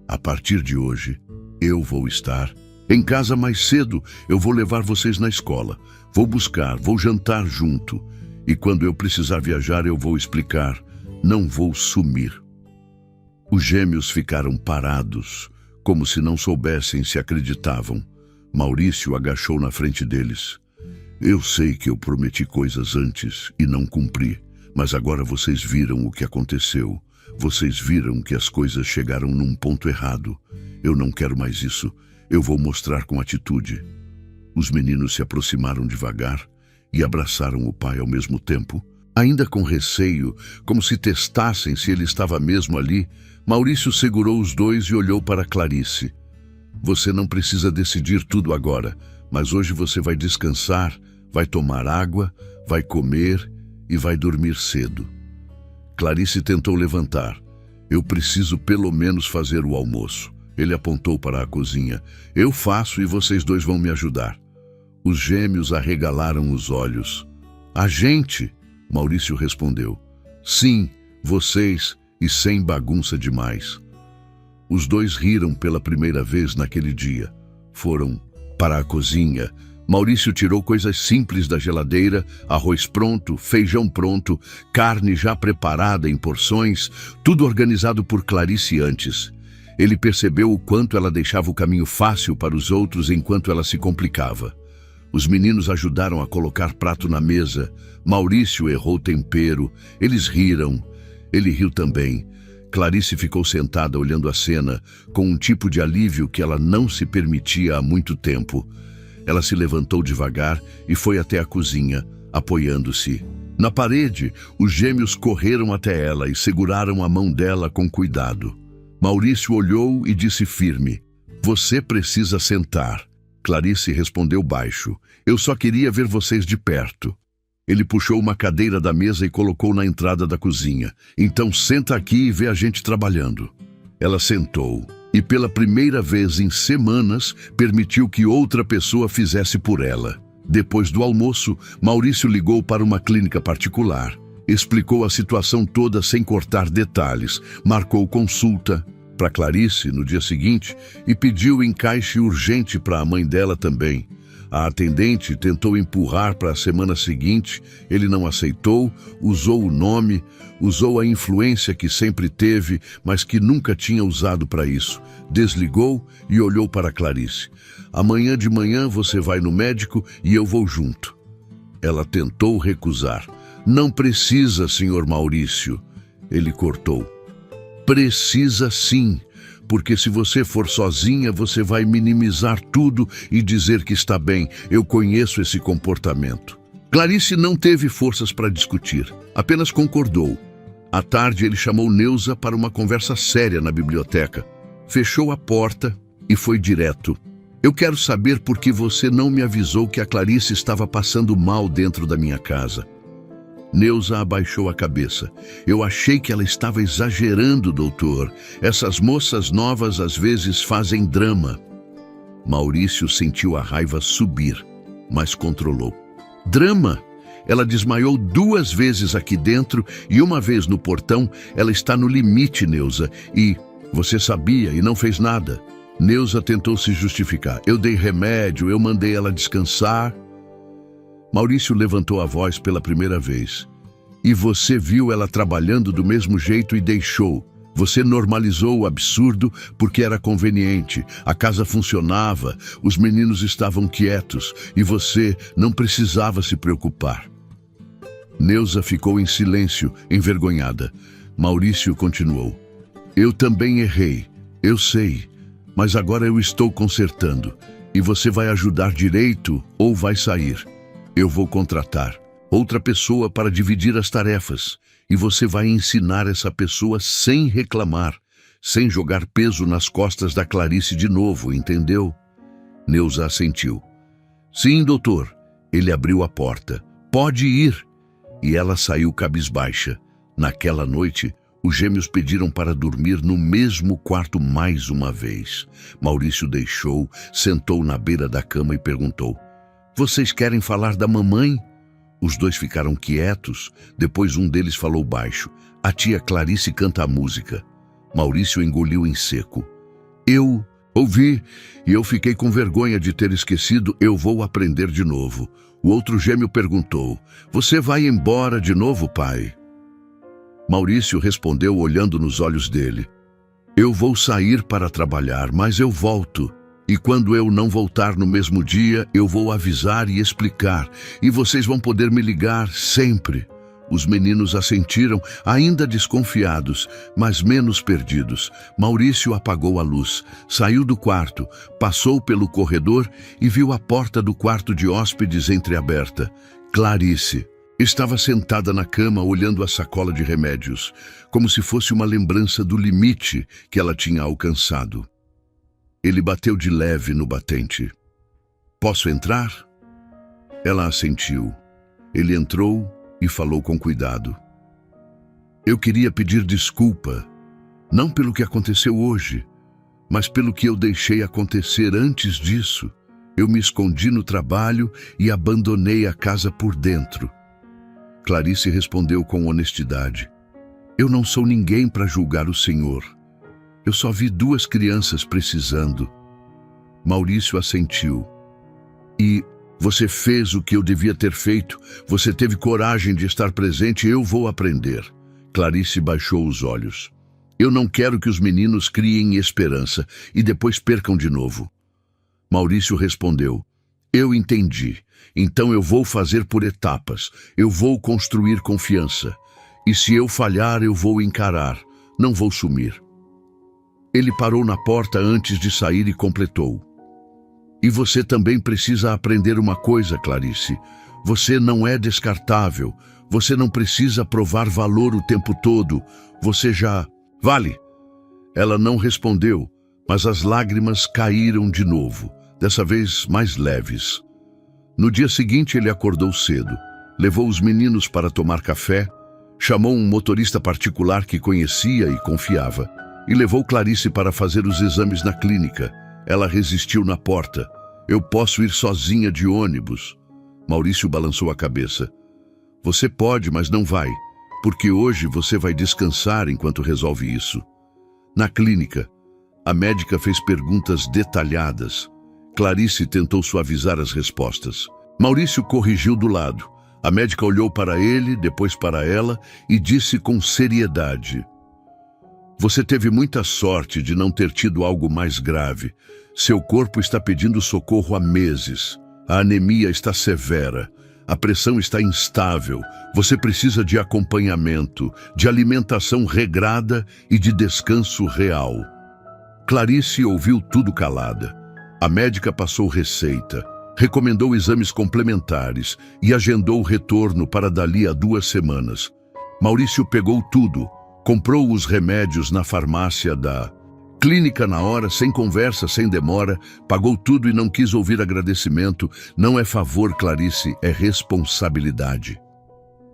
A partir de hoje, eu vou estar em casa mais cedo. Eu vou levar vocês na escola. Vou buscar, vou jantar junto. E quando eu precisar viajar, eu vou explicar. Não vou sumir. Os gêmeos ficaram parados, como se não soubessem se acreditavam. Maurício agachou na frente deles. Eu sei que eu prometi coisas antes e não cumpri, mas agora vocês viram o que aconteceu. Vocês viram que as coisas chegaram num ponto errado. Eu não quero mais isso. Eu vou mostrar com atitude. Os meninos se aproximaram devagar e abraçaram o pai ao mesmo tempo. Ainda com receio, como se testassem se ele estava mesmo ali, Maurício segurou os dois e olhou para Clarice. Você não precisa decidir tudo agora, mas hoje você vai descansar, vai tomar água, vai comer e vai dormir cedo. Clarice tentou levantar. Eu preciso pelo menos fazer o almoço. Ele apontou para a cozinha. Eu faço e vocês dois vão me ajudar. Os gêmeos arregalaram os olhos. A gente, Maurício respondeu. Sim, vocês e sem bagunça demais. Os dois riram pela primeira vez naquele dia. Foram para a cozinha. Maurício tirou coisas simples da geladeira, arroz pronto, feijão pronto, carne já preparada em porções, tudo organizado por Clarice antes. Ele percebeu o quanto ela deixava o caminho fácil para os outros enquanto ela se complicava. Os meninos ajudaram a colocar prato na mesa. Maurício errou tempero. Eles riram. Ele riu também. Clarice ficou sentada olhando a cena, com um tipo de alívio que ela não se permitia há muito tempo. Ela se levantou devagar e foi até a cozinha, apoiando-se. Na parede, os gêmeos correram até ela e seguraram a mão dela com cuidado. Maurício olhou e disse firme, você precisa sentar. Clarice respondeu baixo, eu só queria ver vocês de perto. Ele puxou uma cadeira da mesa e colocou na entrada da cozinha. Então senta aqui e vê a gente trabalhando. Ela sentou e pela primeira vez em semanas permitiu que outra pessoa fizesse por ela. Depois do almoço, Maurício ligou para uma clínica particular. Explicou a situação toda sem cortar detalhes. Marcou consulta para Clarice no dia seguinte e pediu encaixe urgente para a mãe dela também. A atendente tentou empurrar para a semana seguinte, ele não aceitou, usou o nome, usou a influência que sempre teve, mas que nunca tinha usado para isso. Desligou e olhou para Clarice. Amanhã de manhã você vai no médico e eu vou junto. Ela tentou recusar. Não precisa, senhor Maurício. Ele cortou. Precisa sim. Porque se você for sozinha, você vai minimizar tudo e dizer que está bem. Eu conheço esse comportamento. Clarice não teve forças para discutir, apenas concordou. À tarde, ele chamou Neuza para uma conversa séria na biblioteca. Fechou a porta e foi direto. Eu quero saber por que você não me avisou que a Clarice estava passando mal dentro da minha casa. Neuza abaixou a cabeça. Eu achei que ela estava exagerando, doutor. Essas moças novas às vezes fazem drama. Maurício sentiu a raiva subir, mas controlou. Drama? Ela desmaiou 2 vezes aqui dentro e uma vez no portão. Ela está no limite, Neuza. E você sabia e não fez nada. Neuza tentou se justificar. Eu dei remédio, eu mandei ela descansar. Maurício levantou a voz pela primeira vez. E você viu ela trabalhando do mesmo jeito e deixou. Você normalizou o absurdo porque era conveniente. A casa funcionava, os meninos estavam quietos e você não precisava se preocupar. Neuza ficou em silêncio, envergonhada. Maurício continuou. Eu também errei, eu sei, mas agora eu estou consertando. E você vai ajudar direito ou vai sair? Eu vou contratar outra pessoa para dividir as tarefas. E você vai ensinar essa pessoa sem reclamar, sem jogar peso nas costas da Clarice de novo, entendeu? Neuza assentiu. Sim, doutor. Ele abriu a porta. Pode ir. E ela saiu cabisbaixa. Naquela noite, os gêmeos pediram para dormir no mesmo quarto mais uma vez. Maurício deixou, sentou na beira da cama e perguntou: Vocês querem falar da mamãe? Os dois ficaram quietos, depois um deles falou baixo. A tia Clarice canta a música. Maurício engoliu em seco. Eu ouvi e eu fiquei com vergonha de ter esquecido, eu vou aprender de novo. O outro gêmeo perguntou, você vai embora de novo, pai? Maurício respondeu olhando nos olhos dele. Eu vou sair para trabalhar, mas eu volto. E quando eu não voltar no mesmo dia, eu vou avisar e explicar. E vocês vão poder me ligar sempre. Os meninos assentiram, ainda desconfiados, mas menos perdidos. Maurício apagou a luz, saiu do quarto, passou pelo corredor e viu a porta do quarto de hóspedes entreaberta. Clarice estava sentada na cama olhando a sacola de remédios, como se fosse uma lembrança do limite que ela tinha alcançado. Ele bateu de leve no batente. Posso entrar? Ela assentiu. Ele entrou e falou com cuidado. Eu queria pedir desculpa, não pelo que aconteceu hoje, mas pelo que eu deixei acontecer antes disso. Eu me escondi no trabalho e abandonei a casa por dentro. Clarice respondeu com honestidade. Eu não sou ninguém para julgar o senhor. Eu só vi 2 crianças precisando. Maurício assentiu. E você fez o que eu devia ter feito. Você teve coragem de estar presente. Eu vou aprender. Clarice baixou os olhos. Eu não quero que os meninos criem esperança e depois percam de novo. Maurício respondeu. Eu entendi. Então eu vou fazer por etapas. Eu vou construir confiança. E se eu falhar, eu vou encarar. Não vou sumir. Ele parou na porta antes de sair e completou. E você também precisa aprender uma coisa, Clarice. Você não é descartável. Você não precisa provar valor o tempo todo. Você já vale. Ela não respondeu, mas as lágrimas caíram de novo, dessa vez mais leves. No dia seguinte ele acordou cedo, levou os meninos para tomar café, chamou um motorista particular que conhecia e confiava, e levou Clarice para fazer os exames na clínica. Ela resistiu na porta. Eu posso ir sozinha de ônibus. Maurício balançou a cabeça. Você pode, mas não vai, porque hoje você vai descansar enquanto resolve isso. Na clínica, a médica fez perguntas detalhadas. Clarice tentou suavizar as respostas. Maurício corrigiu do lado. A médica olhou para ele, depois para ela e disse com seriedade. Você teve muita sorte de não ter tido algo mais grave. Seu corpo está pedindo socorro há meses. A anemia está severa. A pressão está instável. Você precisa de acompanhamento, de alimentação regrada e de descanso real. Clarice ouviu tudo calada. A médica passou receita, recomendou exames complementares e agendou o retorno para dali a 2 semanas. Maurício pegou tudo. Comprou os remédios na farmácia da clínica na hora, sem conversa, sem demora, pagou tudo e não quis ouvir agradecimento. Não é favor, Clarice, é responsabilidade.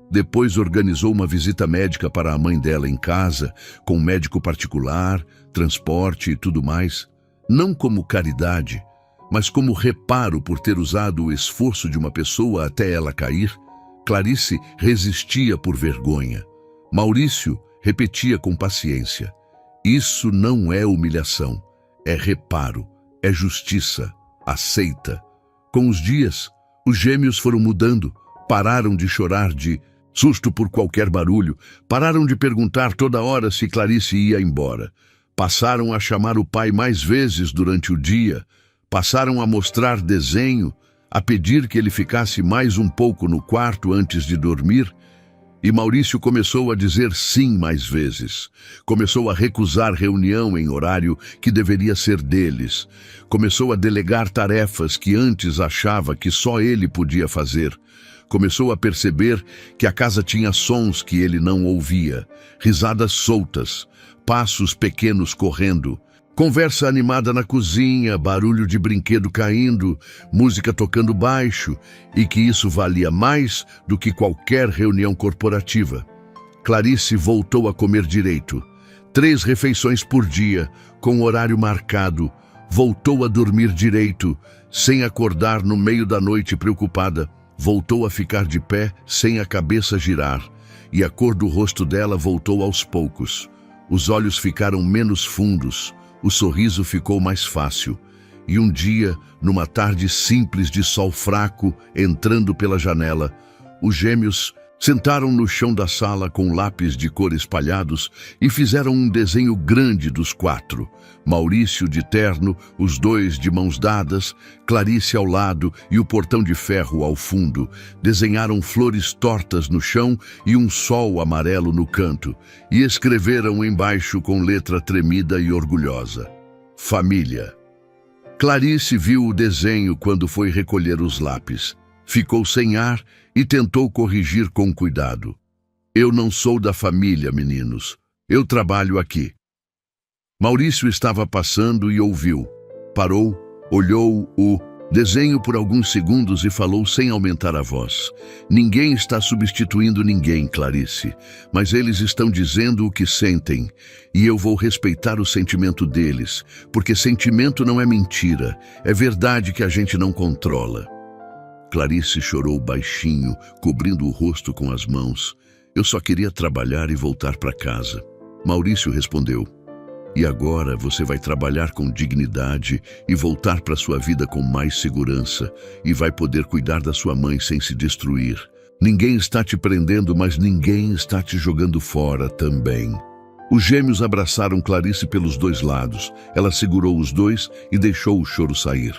Depois organizou uma visita médica para a mãe dela em casa, com médico particular, transporte e tudo mais. Não como caridade, mas como reparo por ter usado o esforço de uma pessoa até ela cair. Clarice resistia por vergonha. Maurício repetia com paciência. Isso não é humilhação, é reparo, é justiça. Aceita. Com os dias, Os gêmeos foram mudando, pararam de chorar de susto por qualquer barulho, pararam de perguntar toda hora se Clarice ia embora. Passaram a chamar o pai mais vezes durante o dia, passaram a mostrar desenho, a pedir que ele ficasse mais um pouco no quarto antes de dormir, e Maurício começou a dizer sim mais vezes. Começou a recusar reunião em horário que deveria ser deles. Começou a delegar tarefas que antes achava que só ele podia fazer. Começou a perceber que a casa tinha sons que ele não ouvia, risadas soltas, passos pequenos correndo, conversa animada na cozinha, barulho de brinquedo caindo, música tocando baixo, e que isso valia mais do que qualquer reunião corporativa. Clarice voltou a comer direito, 3 refeições por dia, com horário marcado, voltou a dormir direito, sem acordar no meio da noite preocupada, voltou a ficar de pé sem a cabeça girar, e a cor do rosto dela voltou aos poucos. Os olhos ficaram menos fundos, o sorriso ficou mais fácil. E um dia, numa tarde simples de sol fraco, entrando pela janela, os gêmeos sentaram no chão da sala com lápis de cor espalhados e fizeram um desenho grande dos 4. Maurício de terno, os 2 de mãos dadas, Clarice ao lado e o portão de ferro ao fundo. Desenharam flores tortas no chão e um sol amarelo no canto, e escreveram embaixo com letra tremida e orgulhosa: Família. Clarice viu o desenho quando foi recolher os lápis. Ficou sem ar e tentou corrigir com cuidado. Eu não sou da família, meninos. Eu trabalho aqui. Maurício estava passando e ouviu. Parou, olhou o desenho por alguns segundos e falou sem aumentar a voz. Ninguém está substituindo ninguém, Clarice, mas eles estão dizendo o que sentem, e eu vou respeitar o sentimento deles, porque sentimento não é mentira, é verdade que a gente não controla. Clarice chorou baixinho, cobrindo o rosto com as mãos. Eu só queria trabalhar e voltar para casa. Maurício respondeu: E agora você vai trabalhar com dignidade e voltar para sua vida com mais segurança, e vai poder cuidar da sua mãe sem se destruir. Ninguém está te prendendo, mas ninguém está te jogando fora também. Os gêmeos abraçaram Clarice pelos 2 lados. Ela segurou os 2 e deixou o choro sair.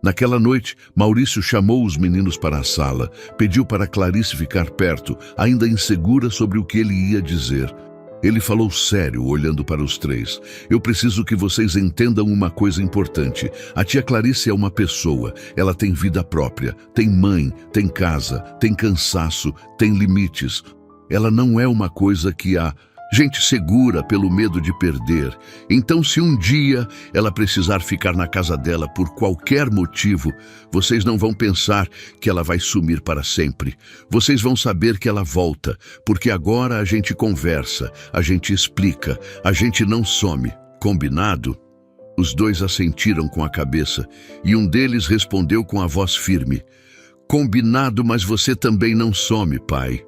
Naquela noite, Maurício chamou os meninos para a sala, pediu para Clarice ficar perto, ainda insegura sobre o que ele ia dizer. Ele falou sério, olhando para os 3. Eu preciso que vocês entendam uma coisa importante. A tia Clarice é uma pessoa. Ela tem vida própria, tem mãe, tem casa, tem cansaço, tem limites. Ela não é uma coisa que a gente segura pelo medo de perder. Então, se um dia ela precisar ficar na casa dela por qualquer motivo, vocês não vão pensar que ela vai sumir para sempre. Vocês vão saber que ela volta, porque agora a gente conversa, a gente explica, a gente não some. Combinado? Os 2 assentiram com a cabeça, e um deles respondeu com a voz firme: Combinado, mas você também não some, pai.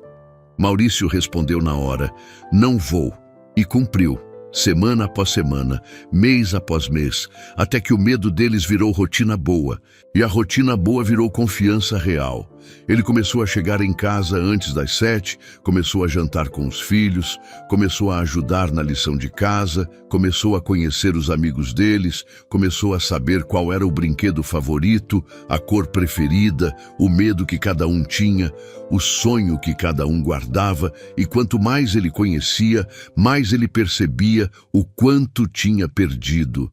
Maurício respondeu na hora: Não vou. E cumpriu, semana após semana, mês após mês, até que o medo deles virou rotina boa, e a rotina boa virou confiança real. Ele começou a chegar em casa antes das 7, começou a jantar com os filhos, começou a ajudar na lição de casa, começou a conhecer os amigos deles, começou a saber qual era o brinquedo favorito, a cor preferida, o medo que cada um tinha, o sonho que cada um guardava, e quanto mais ele conhecia, mais ele percebia o quanto tinha perdido.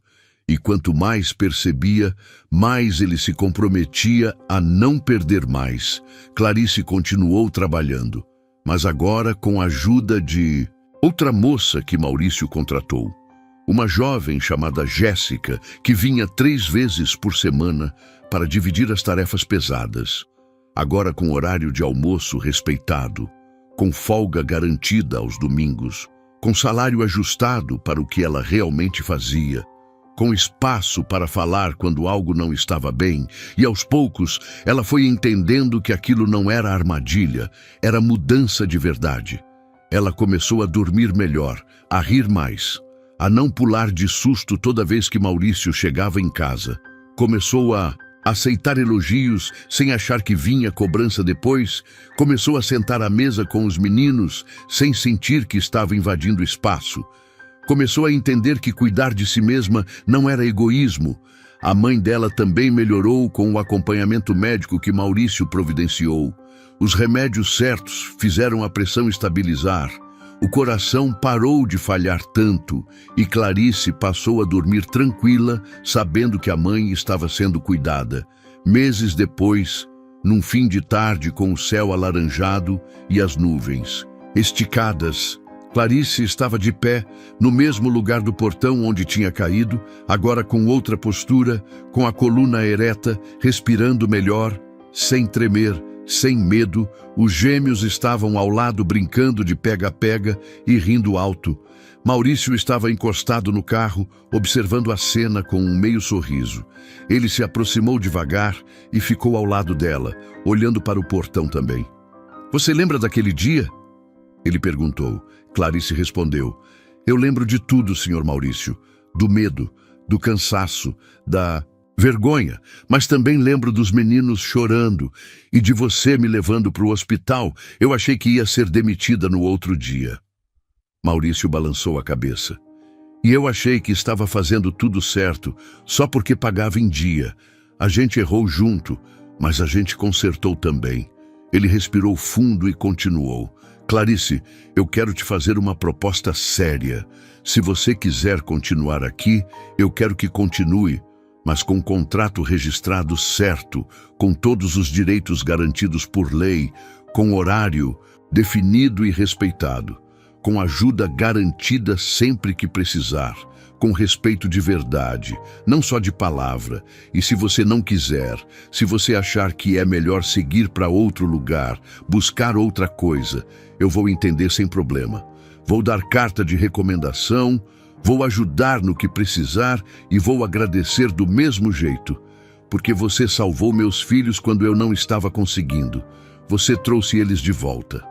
E quanto mais percebia, mais ele se comprometia a não perder mais. Clarice continuou trabalhando, mas agora com a ajuda de outra moça que Maurício contratou. Uma jovem chamada Jéssica, que vinha 3 vezes por semana para dividir as tarefas pesadas. Agora com horário de almoço respeitado, com folga garantida aos domingos, com salário ajustado para o que ela realmente fazia, com espaço para falar quando algo não estava bem, e aos poucos ela foi entendendo que aquilo não era armadilha, era mudança de verdade. Ela começou a dormir melhor, a rir mais, a não pular de susto toda vez que Maurício chegava em casa. Começou a aceitar elogios sem achar que vinha cobrança depois, começou a sentar à mesa com os meninos sem sentir que estava invadindo espaço. Começou a entender que cuidar de si mesma não era egoísmo. A mãe dela também melhorou com o acompanhamento médico que Maurício providenciou. Os remédios certos fizeram a pressão estabilizar. O coração parou de falhar tanto e Clarice passou a dormir tranquila, sabendo que a mãe estava sendo cuidada. Meses depois, num fim de tarde com o céu alaranjado e as nuvens esticadas, Clarice estava de pé, no mesmo lugar do portão onde tinha caído, agora com outra postura, com a coluna ereta, respirando melhor, sem tremer, sem medo. Os gêmeos estavam ao lado brincando de pega-pega e rindo alto. Maurício estava encostado no carro, observando a cena com um meio sorriso. Ele se aproximou devagar e ficou ao lado dela, olhando para o portão também. "Você lembra daquele dia?" ele perguntou. Clarice respondeu: "Eu lembro de tudo, Sr. Maurício. Do medo, do cansaço, da vergonha, mas também lembro dos meninos chorando e de você me levando para o hospital. Eu achei que ia ser demitida no outro dia." Maurício balançou a cabeça. "E eu achei que estava fazendo tudo certo, só porque pagava em dia. A gente errou junto, mas a gente consertou também." Ele respirou fundo e continuou: "Clarice, eu quero te fazer uma proposta séria. Se você quiser continuar aqui, eu quero que continue, mas com contrato registrado certo, com todos os direitos garantidos por lei, com horário definido e respeitado, com ajuda garantida sempre que precisar, com respeito de verdade, não só de palavra. E se você não quiser, se você achar que é melhor seguir para outro lugar, buscar outra coisa, eu vou entender sem problema. Vou dar carta de recomendação, vou ajudar no que precisar e vou agradecer do mesmo jeito, porque você salvou meus filhos quando eu não estava conseguindo. Você trouxe eles de volta."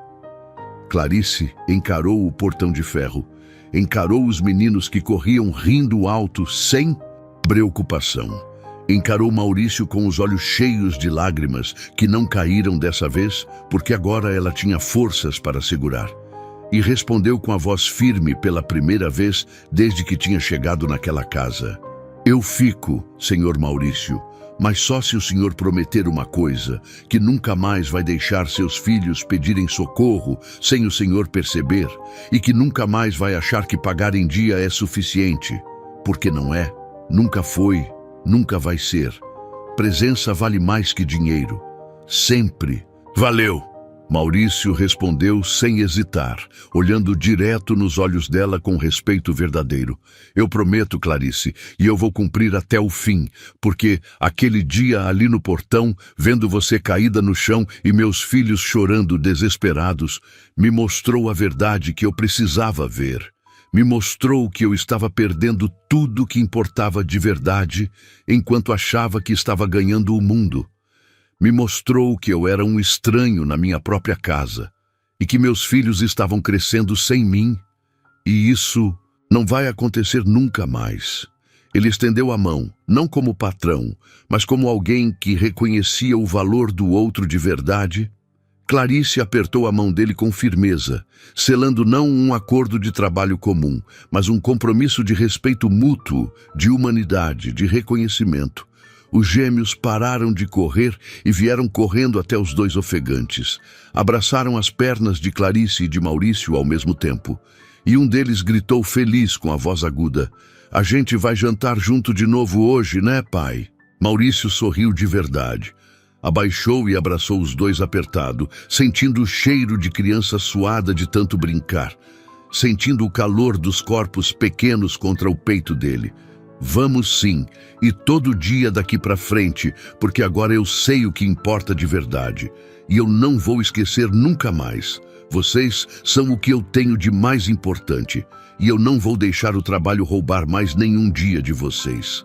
Clarice encarou o portão de ferro, encarou os meninos que corriam rindo alto sem preocupação. Encarou Maurício com os olhos cheios de lágrimas, que não caíram dessa vez, porque agora ela tinha forças para segurar. E respondeu com a voz firme pela primeira vez desde que tinha chegado naquela casa: "Eu fico, Senhor Maurício, mas só se o senhor prometer uma coisa, que nunca mais vai deixar seus filhos pedirem socorro sem o senhor perceber, e que nunca mais vai achar que pagar em dia é suficiente, porque não é, nunca foi, nunca vai ser. Presença vale mais que dinheiro. Sempre." "Valeu!" Maurício respondeu sem hesitar, olhando direto nos olhos dela com respeito verdadeiro. "Eu prometo, Clarice, e eu vou cumprir até o fim, porque aquele dia ali no portão, vendo você caída no chão e meus filhos chorando desesperados, me mostrou a verdade que eu precisava ver. Me mostrou que eu estava perdendo tudo que importava de verdade, enquanto achava que estava ganhando o mundo. Me mostrou que eu era um estranho na minha própria casa e que meus filhos estavam crescendo sem mim. E isso não vai acontecer nunca mais." Ele estendeu a mão, não como patrão, mas como alguém que reconhecia o valor do outro de verdade. Clarice apertou a mão dele com firmeza, selando não um acordo de trabalho comum, mas um compromisso de respeito mútuo, de humanidade, de reconhecimento. Os gêmeos pararam de correr e vieram correndo até os dois ofegantes. Abraçaram as pernas de Clarice e de Maurício ao mesmo tempo. E um deles gritou feliz com a voz aguda: "A gente vai jantar junto de novo hoje, né, pai?" Maurício sorriu de verdade. Abaixou e abraçou os dois apertado, sentindo o cheiro de criança suada de tanto brincar, sentindo o calor dos corpos pequenos contra o peito dele. "Vamos sim, e todo dia daqui para frente, porque agora eu sei o que importa de verdade. E eu não vou esquecer nunca mais. Vocês são o que eu tenho de mais importante, e eu não vou deixar o trabalho roubar mais nenhum dia de vocês."